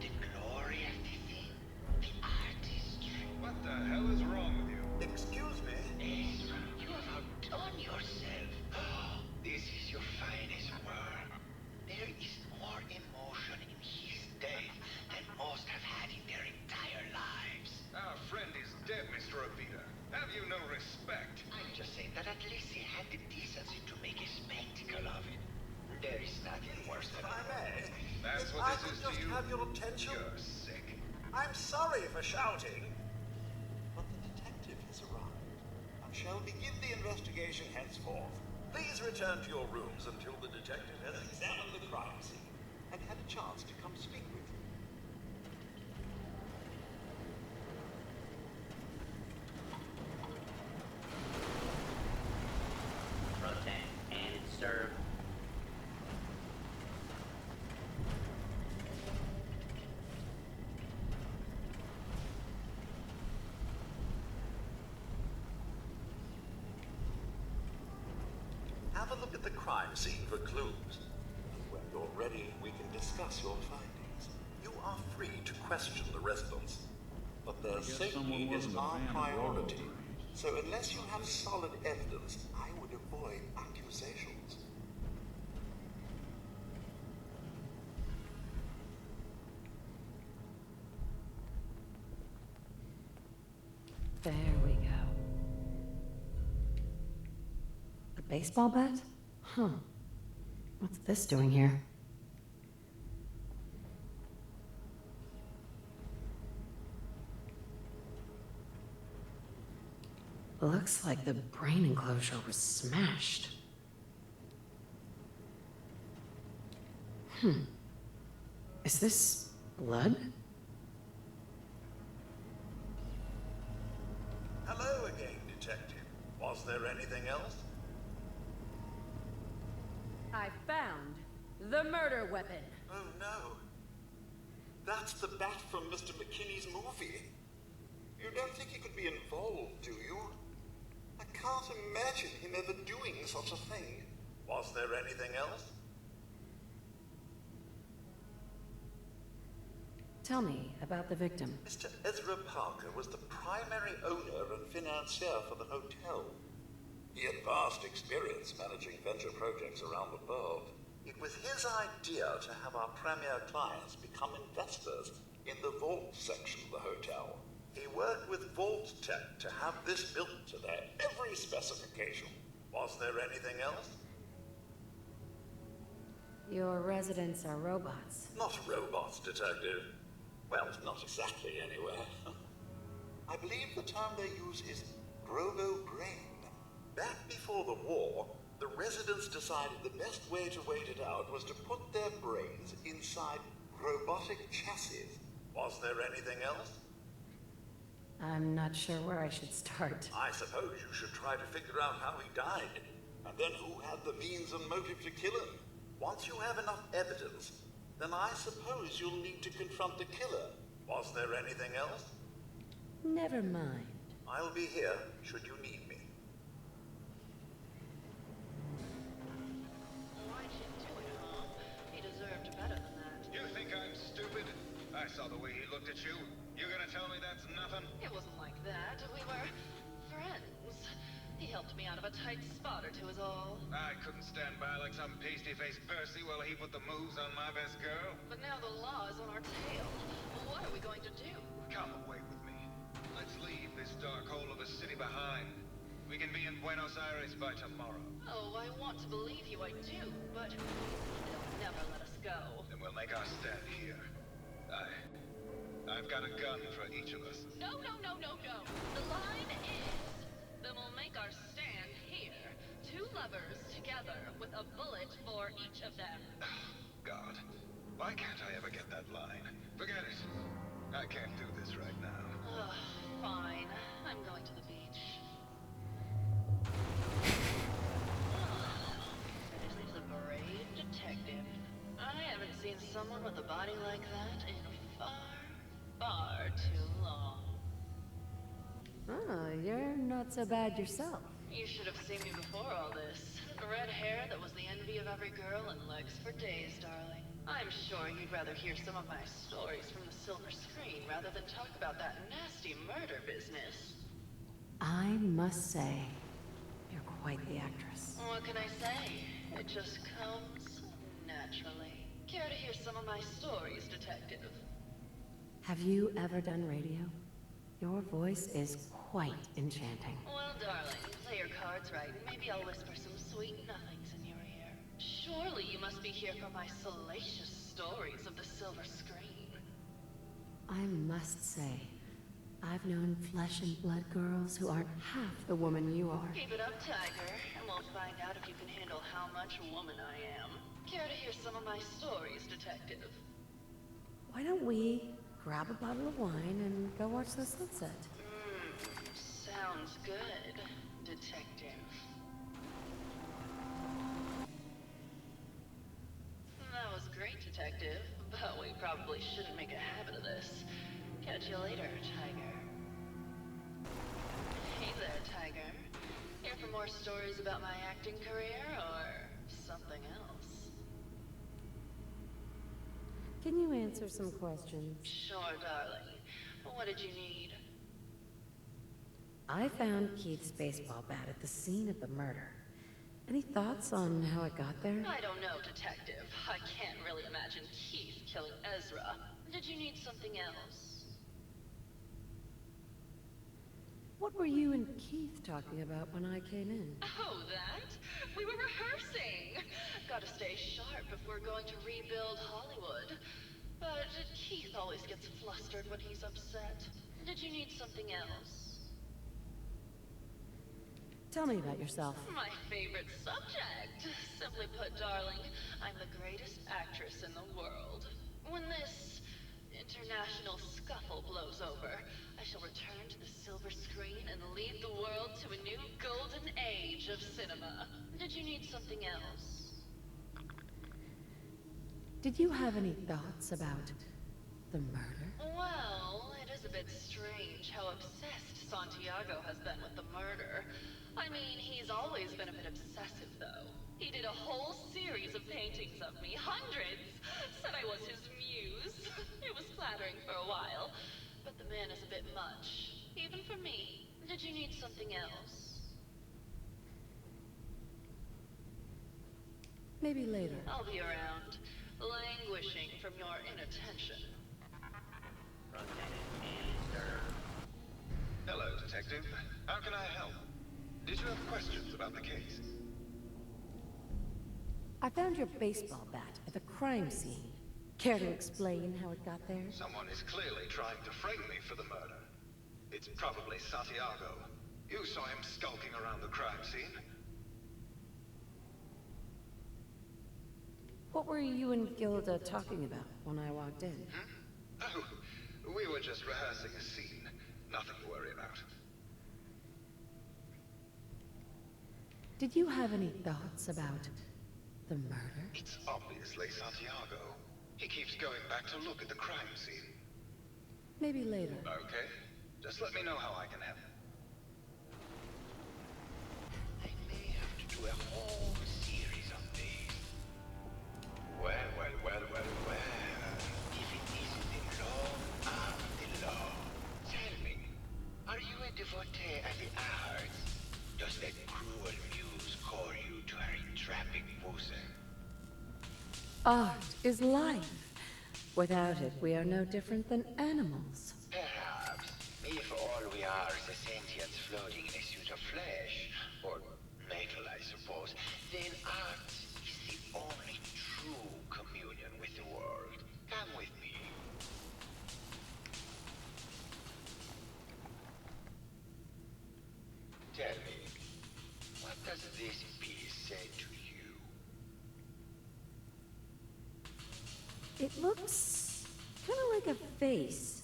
the glory of the thing? The artistry. What the hell is wrong with you? Excuse me? Ezra, you have outdone yourself. This is your finest work. There is more emotion in his death than most have had in their entire lives. Our friend is dead, Mr. Avita. Have you no respect? I'm just saying that at least he had the decency to make a spectacle of it. There is nothing worse than If I may, That's if what I this could is to just you? have your attention. You're sick. I'm sorry for shouting, but the detective has arrived. I'm shall begin the investigation henceforth. Please return to your rooms until the detective has examined the crime scene and had a chance to come speak with you. Protect and serve. Have a look at the crime scene for clues. When you're ready, we can discuss your findings. You are free to question the residents, but their safety is our priority. So unless you have solid evidence, I would avoid accusations. There we go. A baseball bat? Huh. What's this doing here? Looks like the brain enclosure was smashed. Is this blood? Hello again, Detective. Was there anything else? I found the murder weapon. Oh no. That's the bat from Mr. McKinney's movie. You don't think he could be involved, do you? I can't imagine him ever doing such a thing. Was there anything else? Tell me about the victim. Mr. Ezra Parker was the primary owner and financier for the hotel. He had vast experience managing venture projects around the world. It was his idea to have our premier clients become investors in the vault section of the hotel. He worked with Vault Tech to have this built to their every specification. Was there anything else? Your residents are robots. Not robots, Detective. Well, not exactly, anyway. I believe the term they use is robo-brain. Back before the war, the residents decided the best way to wait it out was to put their brains inside robotic chassis. Was there anything else? I'm not sure where I should start. I suppose you should try to figure out how he died, and then who had the means and motive to kill him. Once you have enough evidence, then I suppose you'll need to confront the killer. Was there anything else? Never mind. I'll be here, should you need me. Why'd you do it, huh? He deserved better than that. You think I'm stupid? I saw the way he looked at you. You gonna tell me that's nothing? It wasn't like that. We were friends. He helped me out of a tight spot or two is all. I couldn't stand by like some pasty-faced Percy while he put the moves on my best girl. But now the law is on our tail. What are we going to do? Come away with me. Let's leave this dark hole of a city behind. We can be in Buenos Aires by tomorrow. Oh, I want to believe you, I do, but they'll never let us go. Then we'll make our stand here. I've got a gun for each of us. No, no, no, no, no. The line is, then we'll make our stand here. Two lovers together with a bullet for each of them. God, why can't I ever get that line? Forget it. I can't do this right now. Ugh, fine. I'm going to the beach. He's a brave detective. I haven't seen someone with a body like that in far too long. Oh, you're not so bad yourself. You should have seen me before all this. Red hair that was the envy of every girl and legs for days, darling. I'm sure you'd rather hear some of my stories from the silver screen rather than talk about that nasty murder business. I must say, you're quite the actress. What can I say? It just comes naturally. Care to hear some of my stories, detective? Have you ever done radio? Your voice is quite enchanting. Well, darling, play your cards right, and maybe I'll whisper some sweet nothings in your ear. Surely you must be here for my salacious stories of the silver screen. I must say, I've known flesh and blood girls who aren't half the woman you are. Keep it up, Tiger, and we'll find out if you can handle how much woman I am. Care to hear some of my stories, Detective? Why don't we grab a bottle of wine and go watch the sunset? Sounds good, Detective. That was great, Detective, but we probably shouldn't make a habit of this. Catch you later, Tiger. Hey there, Tiger. Here for more stories about my acting career, or something else? Can you answer some questions? Sure, darling. What did you need? I found Keith's baseball bat at the scene of the murder. Any thoughts on how it got there? I don't know, Detective. I can't really imagine Keith killing Ezra. Did you need something else? What were you and Keith talking about when I came in? Oh, that? We were rehearsing. Gotta stay sharp if we're going to rebuild Hollywood. But Keith always gets flustered when he's upset. Did you need something else? Tell me about yourself. My favorite subject. Simply put, darling, I'm the greatest actress in the world. When this international scuffle blows over, I shall return to the silver screen and lead the world to a new golden age of cinema. Did you need something else? Did you have any thoughts about the murder? Well, it is a bit strange how obsessed Santiago has been with the murder. I mean, he's always been a bit obsessive, though. He did a whole series of paintings of me, hundreds. Said I was his muse. It was flattering for a while, but the man is a bit much, even for me. Did you need something else? Maybe later. I'll be around, languishing from your inattention. Hello, Detective. How can I help? Did you have questions about the case? I found your baseball bat at the crime scene. Care to explain how it got there? Someone is clearly trying to frame me for the murder. It's probably Santiago. You saw him skulking around the crime scene. What were you and Gilda talking about when I walked in? Oh, we were just rehearsing a scene. Nothing to worry about. Did you have any thoughts about the murder? It's obviously Santiago. He keeps going back to look at the crime scene. Maybe later. Okay. Just let me know how I can help. I may have to do a whole series of these. Well. If it isn't the law, I'm the law. Tell me, are you a devotee of the arts? Does that cruel muse call you to her entrapping bosom? Art is life. Without it, we are no different than animals. Perhaps. If all we are is a sentience floating in a suit of flesh, or metal, I suppose, then art is the only true communion with the world. Come with me. Tell me, what does this piece say to you? It looks kind of like a face.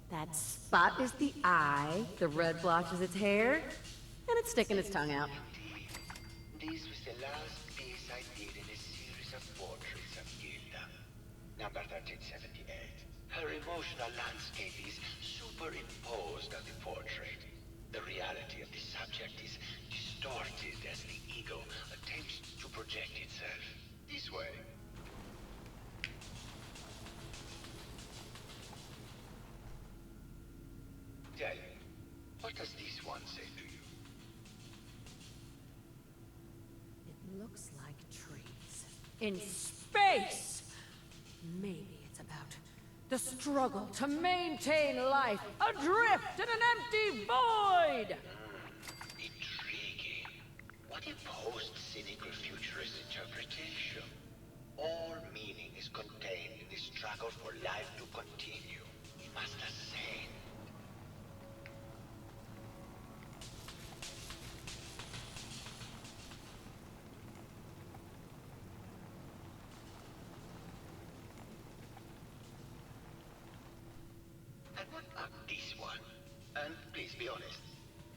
That spot is the eye, the red blotch is its hair, and it's sticking its tongue out. This was the last piece I did in a series of portraits of Gilda. Number 1378. Her emotional landscape is superimposed on the portrait. The reality of the subject is distorted as the ego attempts to project itself. This way. Tell me, what does this one say to you? It looks like trees. In space! Maybe it's about the struggle to maintain life, adrift in an empty void! Intriguing. What a post-cynical futurist interpretation. All meaning is contained in the struggle for life to continue. We must ascend, Please be honest.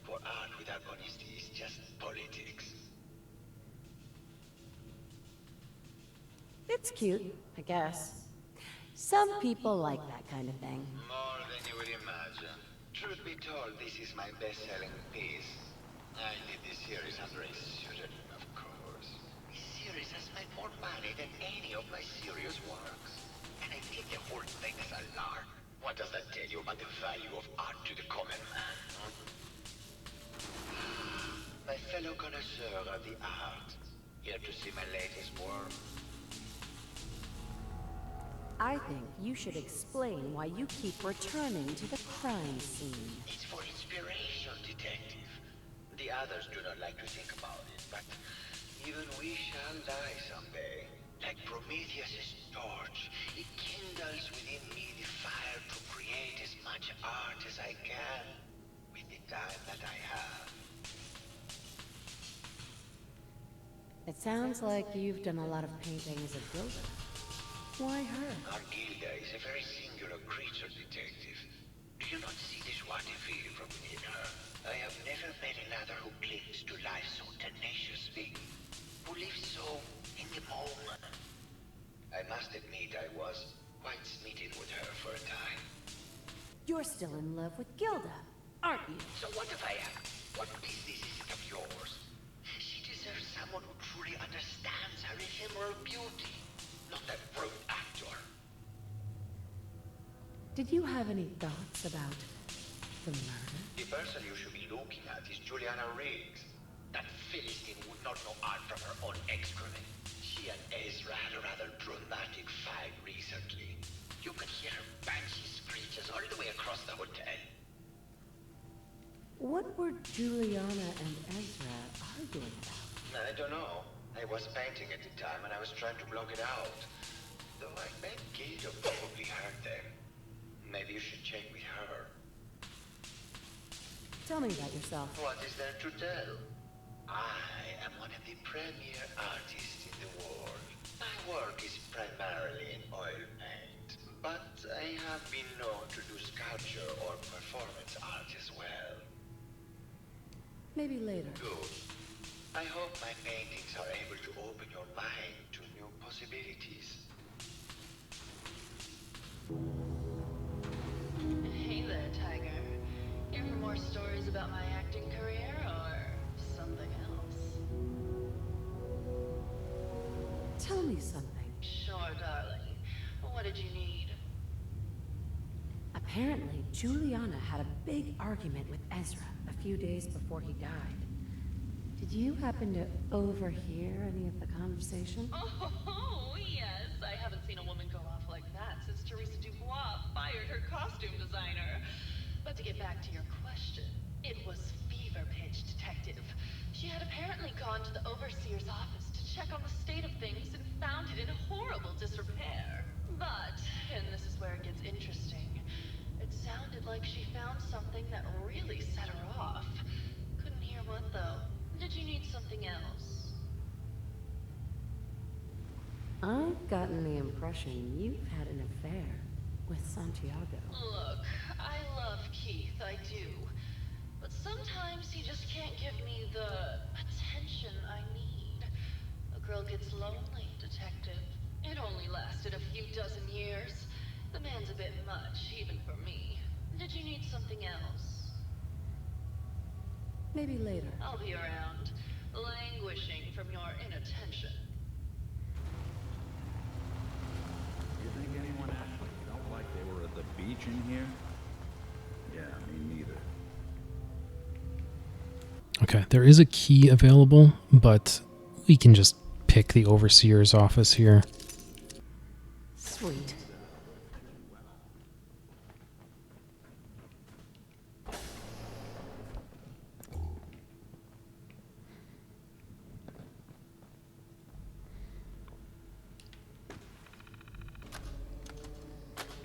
For art without honesty is just politics. It's cute, I guess. Some people like that kind of thing. More than you would imagine. Truth be told, this is my best-selling piece. I did this series under a pseudonym, of course. This series has made more money than any of my serious works. And I think the whole thing is a lark. What does that tell you about the value of art to the common man? My fellow connoisseur of the art, here to see my latest work. I think you should explain why you keep returning to the crime scene. It's for inspiration, detective. The others do not like to think about it, but even we shall die someday. Like Prometheus' torch, it kindles within me the fire to create as much art as I can with the time that I have. It sounds like you've done a lot of painting as a builder. Why her? Our Gilda is a very singular creature, detective. Do you not see the joie de vivre from within her? I have never met another who clings to life so tenaciously, who lives so in the moment. I must admit I was quite smitten with her for a time. You're still in love with Gilda, aren't you? So what if I am? What business is it of yours? She deserves someone who truly understands her ephemeral beauty. Not that brute actor. Did you have any thoughts about the murder? The person you should be looking at is Juliana Riggs. That Philistine would not know art from her own excrement. She and Ezra had a rather dramatic fight recently. You could hear her banshee screeches all the way across the hotel. What were Juliana and Ezra arguing about? I don't know. I was painting at the time and I was trying to block it out. Though I bet Gilda probably heard them. Maybe you should check with her. Tell me about yourself. What is there to tell? I am one of the premier artists in the world. My work is primarily in oil paint, but I have been known to do sculpture or performance art as well. Maybe later. Good. I hope my paintings are able to open your mind to new possibilities. Hey there, Tiger. Here for more stories about my acting career or something else? Tell me something. Sure, darling. What did you need? Apparently, Juliana had a big argument with Ezra a few days before he died. Did you happen to overhear any of the conversation? Oh, yes. I haven't seen a woman go off like that since Teresa Dubois fired her costume designer. But to get back to your question, it was fever pitch, detective. She had apparently gone to the overseer's office to check on the state of things and found it in horrible disrepair. But, and this is where it gets interesting, it sounded like she found something that really set her off. Couldn't hear what, though. Did you need something else? I've gotten the impression you've had an affair with Santiago. Look, I love Keith, I do. But sometimes he just can't give me the attention I need. A girl gets lonely, detective. It only lasted a few dozen years. The man's a bit much, even for me. Did you need something else? Maybe later. I'll be around, languishing from your inattention. You think anyone actually felt like they were at the beach in here? Yeah, me neither. Okay, there is a key available, but we can just pick the overseer's office here. Sweet.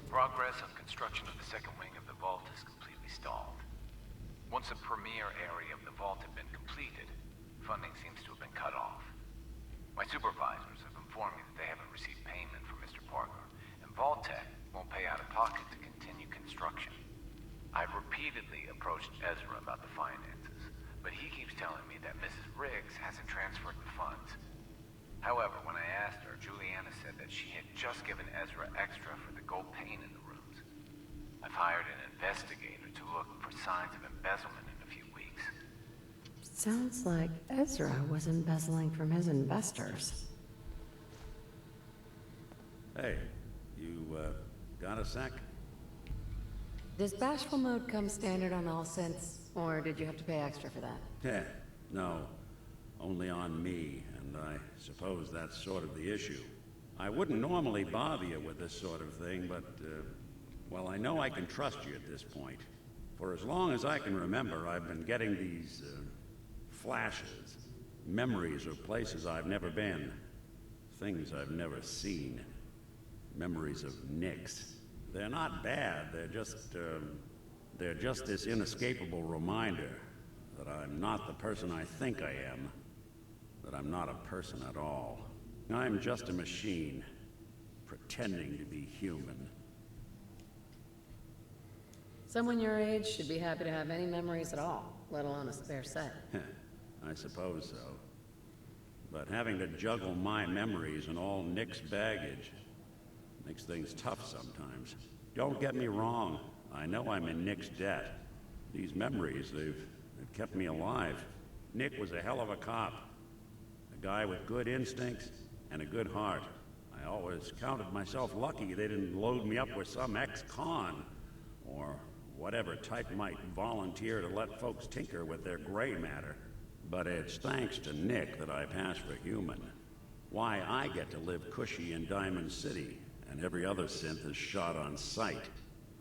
Progress on construction of the second wing of the vault is completely stalled. Once the premier area of the vault had been completed, funding seems to have been cut off. My supervisors have informed me that they haven't received payment from Mr. Parker, and Vault-Tec won't pay out of pocket to continue construction. I've repeatedly approached Ezra hasn't transferred the funds. However, when I asked her, Juliana said that she had just given Ezra extra for the gold paint in the rooms. I've hired an investigator to look for signs of embezzlement in a few weeks. Sounds like Ezra was embezzling from his investors. Hey, you, got a sec? Does bashful mode come standard on all synths, or did you have to pay extra for that? Heh, no. Only on me, and I suppose that's sort of the issue. I wouldn't normally bother you with this sort of thing, but, well, I know I can trust you at this point. For as long as I can remember, I've been getting these, flashes. Memories of places I've never been. Things I've never seen. Memories of Nick's. They're not bad, they're just this inescapable reminder that I'm not the person I think I am. That I'm not a person at all. I'm just a machine, pretending to be human. Someone your age should be happy to have any memories at all, let alone a spare set. I suppose so. But having to juggle my memories and all Nick's baggage makes things tough sometimes. Don't get me wrong, I know I'm in Nick's debt. These memories, they've kept me alive. Nick was a hell of a cop. A guy with good instincts and a good heart. I always counted myself lucky they didn't load me up with some ex-con, or whatever type might volunteer to let folks tinker with their gray matter. But it's thanks to Nick that I pass for human. Why I get to live cushy in Diamond City, and every other synth is shot on sight.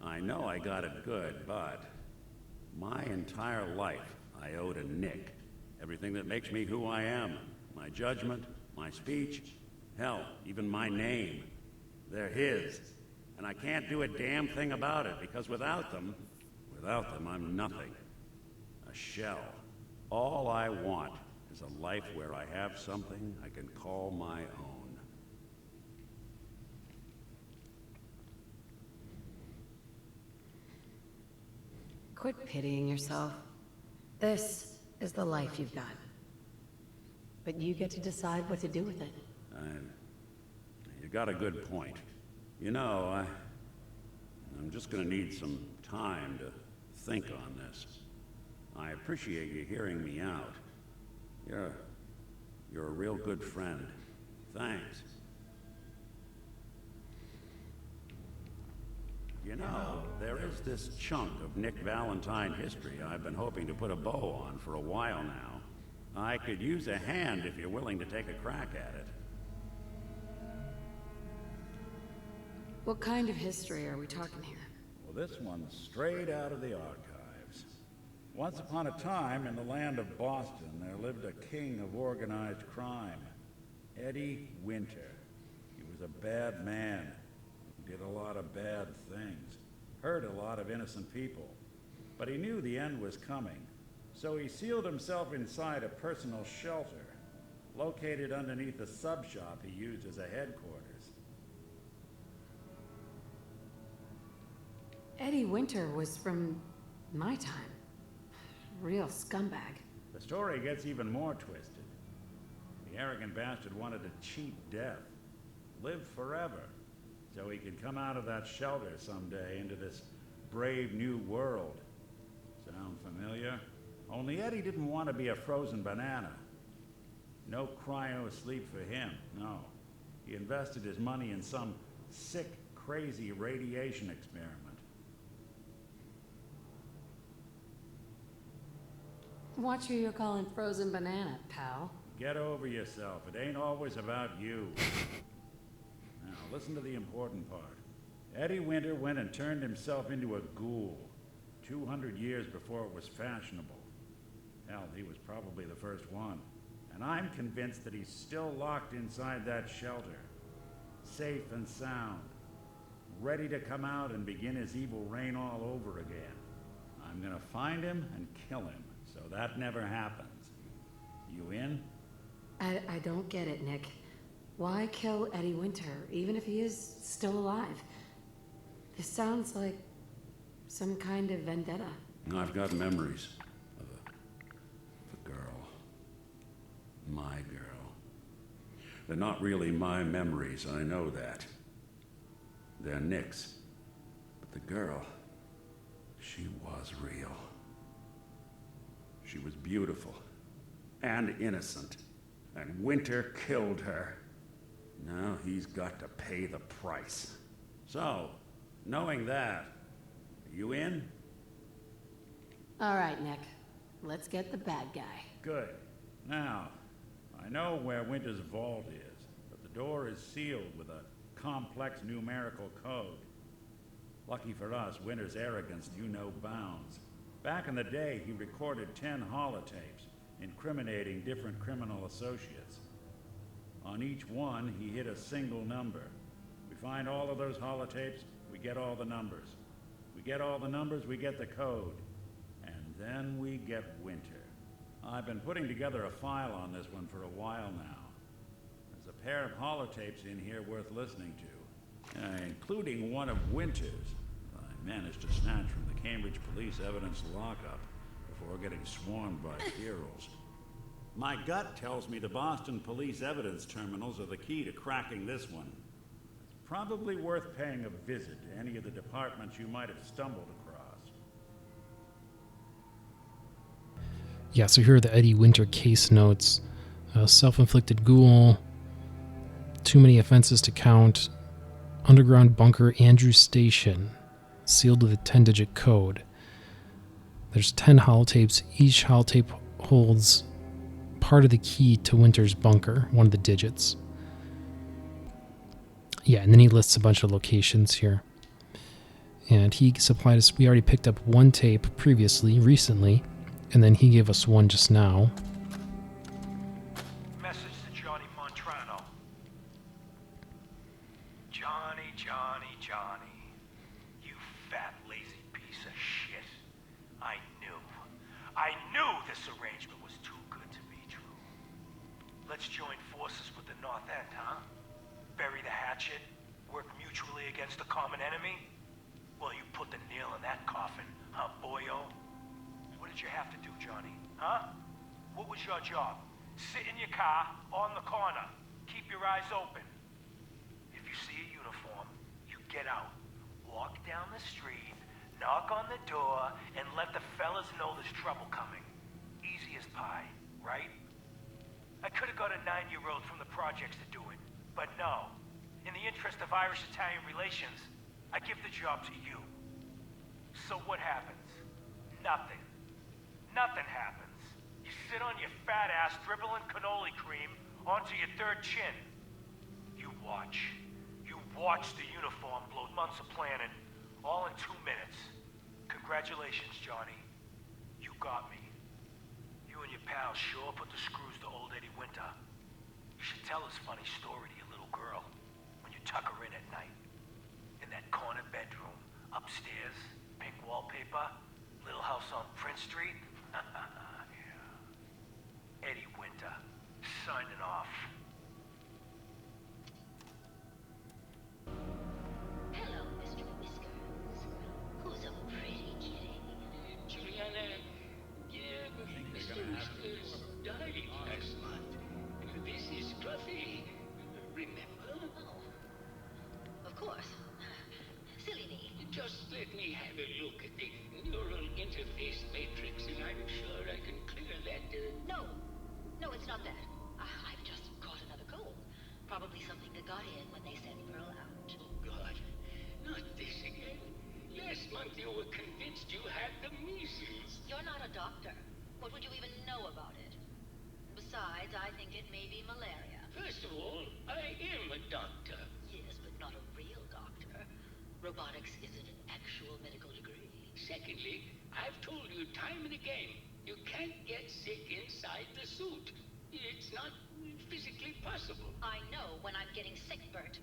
I know I got it good, but my entire life I owe to Nick. Everything that makes me who I am. My judgment, my speech, hell, even my name. They're his. And I can't do a damn thing about it, because without them, I'm nothing. A shell. All I want is a life where I have something I can call my own. Quit pitying yourself. This is the life you've got. But you get to decide what to do with it. You got a good point. You know, I'm just gonna need some time to think on this. I appreciate you hearing me out. You're a real good friend. Thanks. You know, there is this chunk of Nick Valentine history I've been hoping to put a bow on for a while now. I could use a hand if you're willing to take a crack at it. What kind of history are we talking here? Well, this one's straight out of the archives. Once upon a time, in the land of Boston, there lived a king of organized crime, Eddie Winter. He was a bad man. Did a lot of bad things, hurt a lot of innocent people. But he knew the end was coming, so he sealed himself inside a personal shelter, located underneath a sub-shop he used as a headquarters. Eddie Winter was from my time. Real scumbag. The story gets even more twisted. The arrogant bastard wanted to cheat death, live forever, so he could come out of that shelter someday into this brave new world. Sound familiar? Only Eddie didn't want to be a frozen banana. No cryo sleep for him, no. He invested his money in some sick, crazy radiation experiment. Watch who you're calling frozen banana, pal. Get over yourself. It ain't always about you. Now, listen to the important part. Eddie Winter went and turned himself into a ghoul 200 years before it was fashionable. Hell, he was probably the first one. And I'm convinced that he's still locked inside that shelter. Safe and sound. Ready to come out and begin his evil reign all over again. I'm gonna find him and kill him, so that never happens. You in? I don't get it, Nick. Why kill Eddie Winter, even if he is still alive? This sounds like some kind of vendetta. I've got memories of a girl. my girl. They're not really my memories, I know that. They're Nick's. But the girl, she was real. She was beautiful and innocent, and Winter killed her. Now he's got to pay the price. So, knowing that, are you in? All right, Nick. Let's get the bad guy. Good. Now, I know where Winter's vault is, but the door is sealed with a complex numerical code. Lucky for us, Winter's arrogance knew no bounds. Back in the day, he recorded 10 holotapes, incriminating different criminal associates. On each one, he hit a single number. We find all of those holotapes, we get all the numbers. We get all the numbers, we get the code. And then we get Winter. I've been putting together a file on this one for a while now. There's a pair of holotapes in here worth listening to, including one of Winter's. I managed to snatch from the Cambridge police evidence lockup before getting swarmed by heroes. My gut tells me the Boston police evidence terminals are the key to cracking this one. It's probably worth paying a visit to any of the departments you might have stumbled across. Yeah, so here are the Eddie Winter case notes. Self-inflicted ghoul, too many offenses to count, underground bunker Andrew Station, sealed with a 10-digit code. There's 10 holotapes. Each holotape holds part of the key to Winter's bunker, one of the digits. Yeah, and then he lists a bunch of locations here. And he supplied us, we already picked up one tape recently, and then he gave us one just now. Message to Johnny Montrano. Johnny. You fat, lazy piece of shit. I knew this arrangement was too good to be true. Let's join forces with the North End, huh? Bury the hatchet, work mutually against the common enemy? Well, you put the nail in that coffin, huh, boyo? What did you have to do, Johnny? Huh? What was your job? Sit in your car, on the corner. Keep your eyes open. If you see a uniform, you get out. Walk down the street, knock on the door, and let the fellas know there's trouble coming. Easy as pie, right? I could have got a 9-year-old from the projects to do it, but no. In the interest of Irish-Italian relations, I give the job to you. So what happens? Nothing. Nothing happens. You sit on your fat ass dribbling cannoli cream onto your third chin. You watch. You watch the uniform blow months of planning, all in 2 minutes. Congratulations, Johnny. You got me. You and your pals sure put the screws to old Eddie Winter. You should tell this funny story to your little girl when you tuck her in at night. In that corner bedroom, upstairs, pink wallpaper, little house on Prince Street. Yeah. Eddie Winter, signing off. Hello, Mr. Whiskers. Who's a pretty kitty? Juliana, Mr. Whiskers died last month. This is Scruffy. Remember? Oh, of course. Silly me. Just let me have a look at the neural interface matrix, and I'm sure I can clear that. No, it's not that. I've just caught another cold. Probably something that got in when they sent Pearl out. Oh, God. Not this again. Last month you were convinced you had the measles. You're not a doctor. What would you even know about it? Besides, I think it may be malaria. First of all, I am a doctor. Yes, but not a real doctor. Robotics isn't an actual medical degree. Secondly, I've told you time and again, you can't get sick inside the suit. It's not physically possible. I know when I'm getting sick, Bert.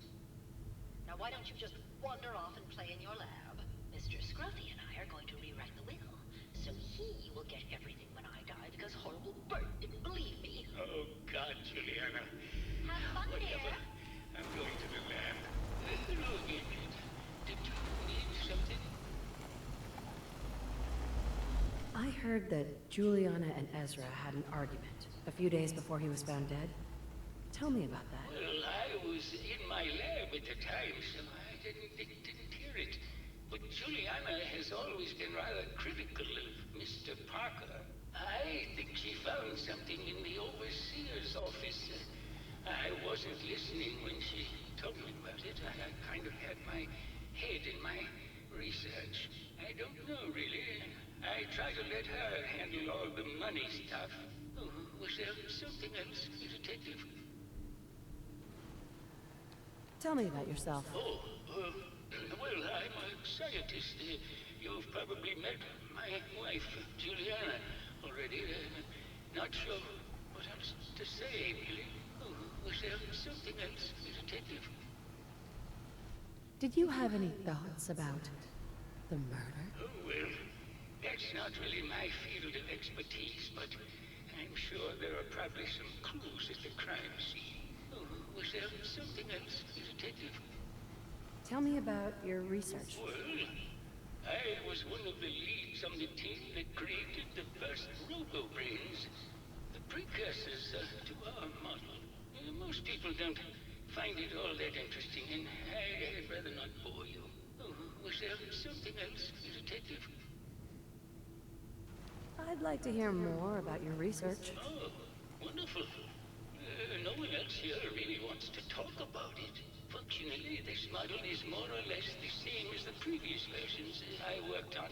Now why don't you just wander off and play in your lab? Mr. Scruffy and I are going to rewrite the will, so he will get everything when I die because horrible Bert didn't believe me. Oh, God, Juliana. Have fun, Whatever. dear. I'm going to the lab. Hello, Agent. Did you need something? I heard that Juliana and Ezra had an argument. a few days before he was found dead. Tell me about that. Well, I was in my lab at the time, so I didn't hear it. But Juliana has always been rather critical of Mr. Parker. I think she found something in the overseer's office. I wasn't listening when she told me about it. I kind of had my head in my research. I don't know, really. I try to let her handle all the money stuff. Oh, was there something else, Detective? Tell me about yourself. Oh, well, I'm a scientist. You've probably met my wife, Juliana, already. Not sure what else to say, really. Oh, was there something else, Detective? Did you have any thoughts about the murder? Oh, well, that's not really my field of expertise, but I'm sure there are probably some clues at the crime scene. Oh, was there something else, Detective? Tell me about your research. Well, I was one of the leads on the team that created the first robo-brains, the precursors to our model. Most people don't find it all that interesting, and I'd rather not bore you. Oh, was there something else, Detective? I'd like to hear more about your research. Oh, wonderful. No one else here really wants to talk about it. Functionally, this model is more or less the same as the previous versions I worked on,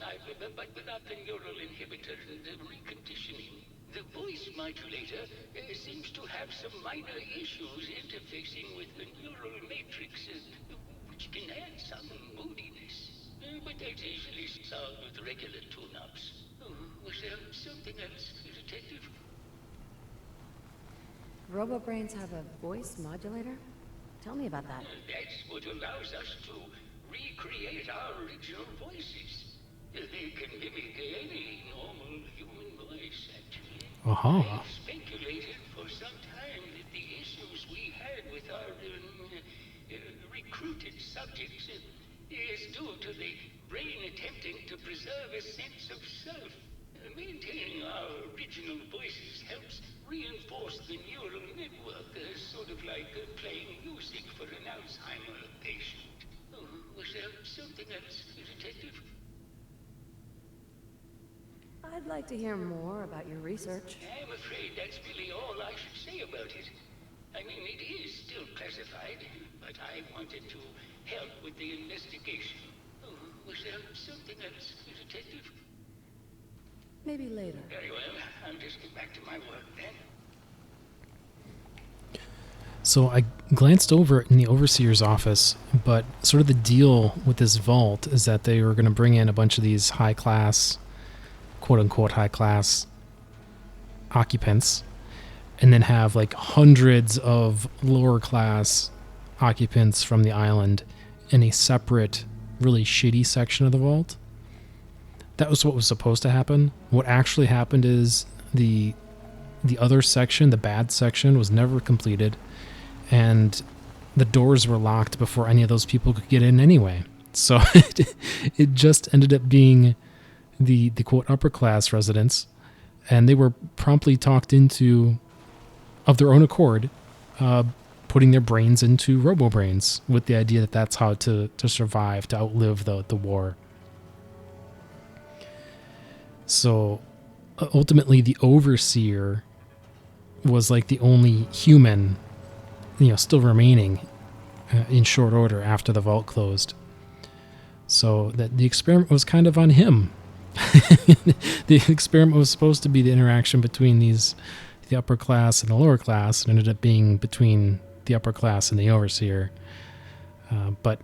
but without the neural inhibitor and the reconditioning. The voice modulator seems to have some minor issues interfacing with the neural matrix, which can add some moodiness. But that's easily solved with regular tune-ups. Oh, was there something else, Detective? Robo-brains have a voice modulator? Tell me about that. That's what allows us to recreate our original voices. They can mimic any normal human voice, actually. I speculated for some time that the issues we had with our recruited subjects is due to the brain attempting to preserve a sense of self. Maintaining our original voices helps reinforce the neural network, sort of like playing music for an Alzheimer patient. Oh, was there something else, Detective? I'd like to hear more about your research. I'm afraid that's really all I should say about it. I mean, it is still classified, but I wanted to help with the investigation. Oh, was there something else, Detective? Maybe later. Very well. I'll just get back to my work then. So I glanced over in the overseer's office, but sort of the deal with this vault is that they were going to bring in a bunch of these high-class, quote-unquote high-class occupants, and then have like hundreds of lower-class occupants from the island in a separate, really shitty section of the vault. That was what was supposed to happen. What actually happened is the other section, the bad section, was never completed, and the doors were locked before any of those people could get in anyway. So it just ended up being the quote upper class residents, and they were promptly talked into, of their own accord, putting their brains into robo-brains with the idea that that's how to survive, to outlive the war. So ultimately the overseer was like the only human, still remaining in short order after the vault closed. So that the experiment was kind of on him. The experiment was supposed to be the interaction between the upper class and the lower class, and ended up being between the upper class and the overseer. But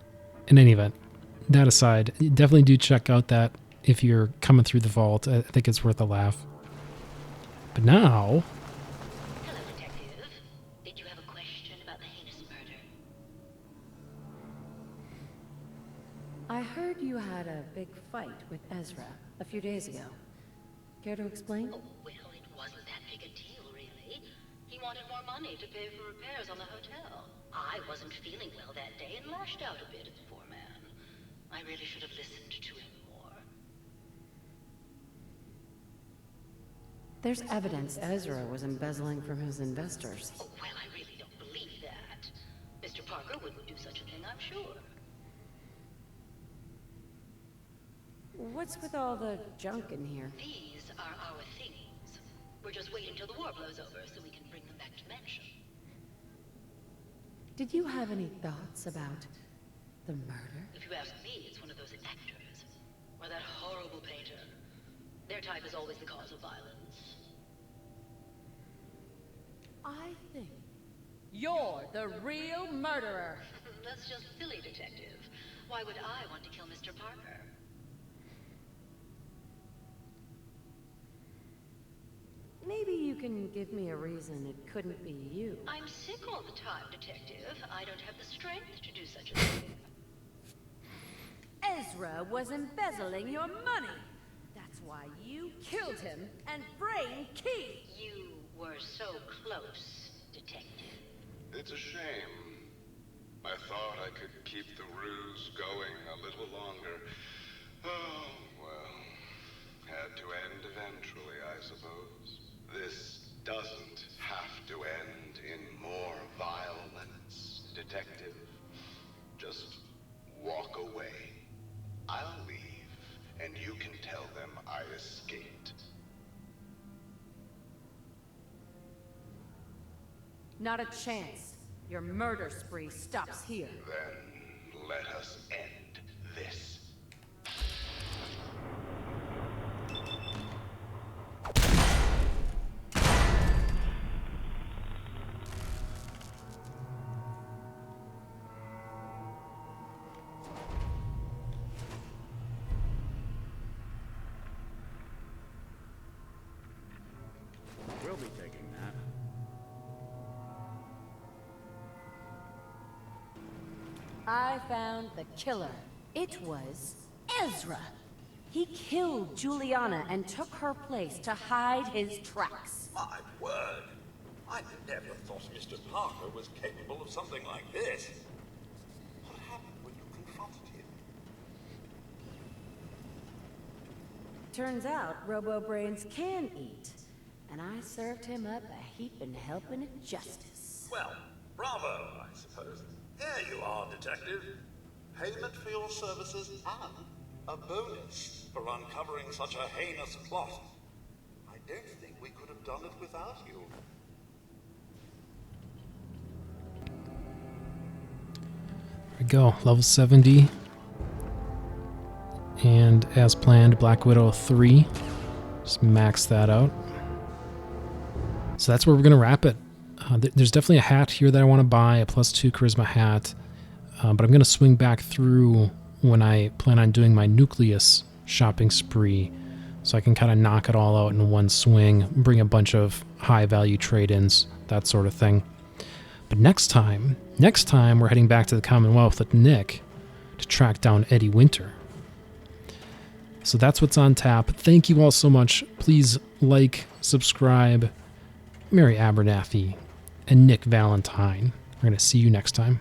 in any event, that aside, definitely do check out that if you're coming through the vault. I think it's worth a laugh. But now... Hello, Detective. Did you have a question about the heinous murder? I heard you had a big fight with Ezra a few days ago. Care to explain? Oh, well, it wasn't that big a deal, really. He wanted more money to pay for repairs on the hotel. I wasn't feeling well that day and lashed out a bit at the poor man. I really should have listened to him more. There's evidence Ezra was embezzling from his investors. Oh, well, I really don't believe that. Mr. Parker wouldn't do such a thing, I'm sure. What's with all the junk in here? These are our things. We're just waiting till the war blows over so we can bring them back to Mansion. Did you have any thoughts about the murder? If you ask me, it's one of those actors. Or that horrible painter. Their type is always the cause of violence. I think you're the real murderer. That's just silly, Detective. Why would I want to kill Mr. Parker? Maybe you can give me a reason it couldn't be you. I'm sick all the time, Detective. I don't have the strength to do such a thing. Ezra was embezzling your money. That's why you killed him and framed Keith. You were so close, Detective. It's a shame. I thought I could keep the ruse going a little longer. Oh, well. Had to end eventually, I suppose. This doesn't have to end in more violence, Detective. Just walk away. I'll leave, and you can tell them I escaped. Not a chance. Your murder spree stops here. Then let us end this. We'll be taking that. I found the killer. It was Ezra. He killed Juliana and took her place to hide his tracks. My word. I never thought Mr. Parker was capable of something like this. What happened when you confronted him? Turns out Robo-Brains can eat. And I served him up a heaping helping of justice. Well, bravo, I suppose. Here you are, Detective. Payment for your services and a bonus for uncovering such a heinous plot. I don't think we could have done it without you. There we go, level 70. And as planned, Black Widow 3. Just max that out. So that's where we're going to wrap it. There's definitely a hat here that I want to buy, a +2 charisma hat. But I'm going to swing back through when I plan on doing my nucleus shopping spree. So I can kind of knock it all out in one swing, bring a bunch of high-value trade-ins, that sort of thing. But next time we're heading back to the Commonwealth with Nick to track down Eddie Winter. So that's what's on tap. Thank you all so much. Please like, subscribe. Mary Abernathy and Nick Valentine. We're going to see you next time.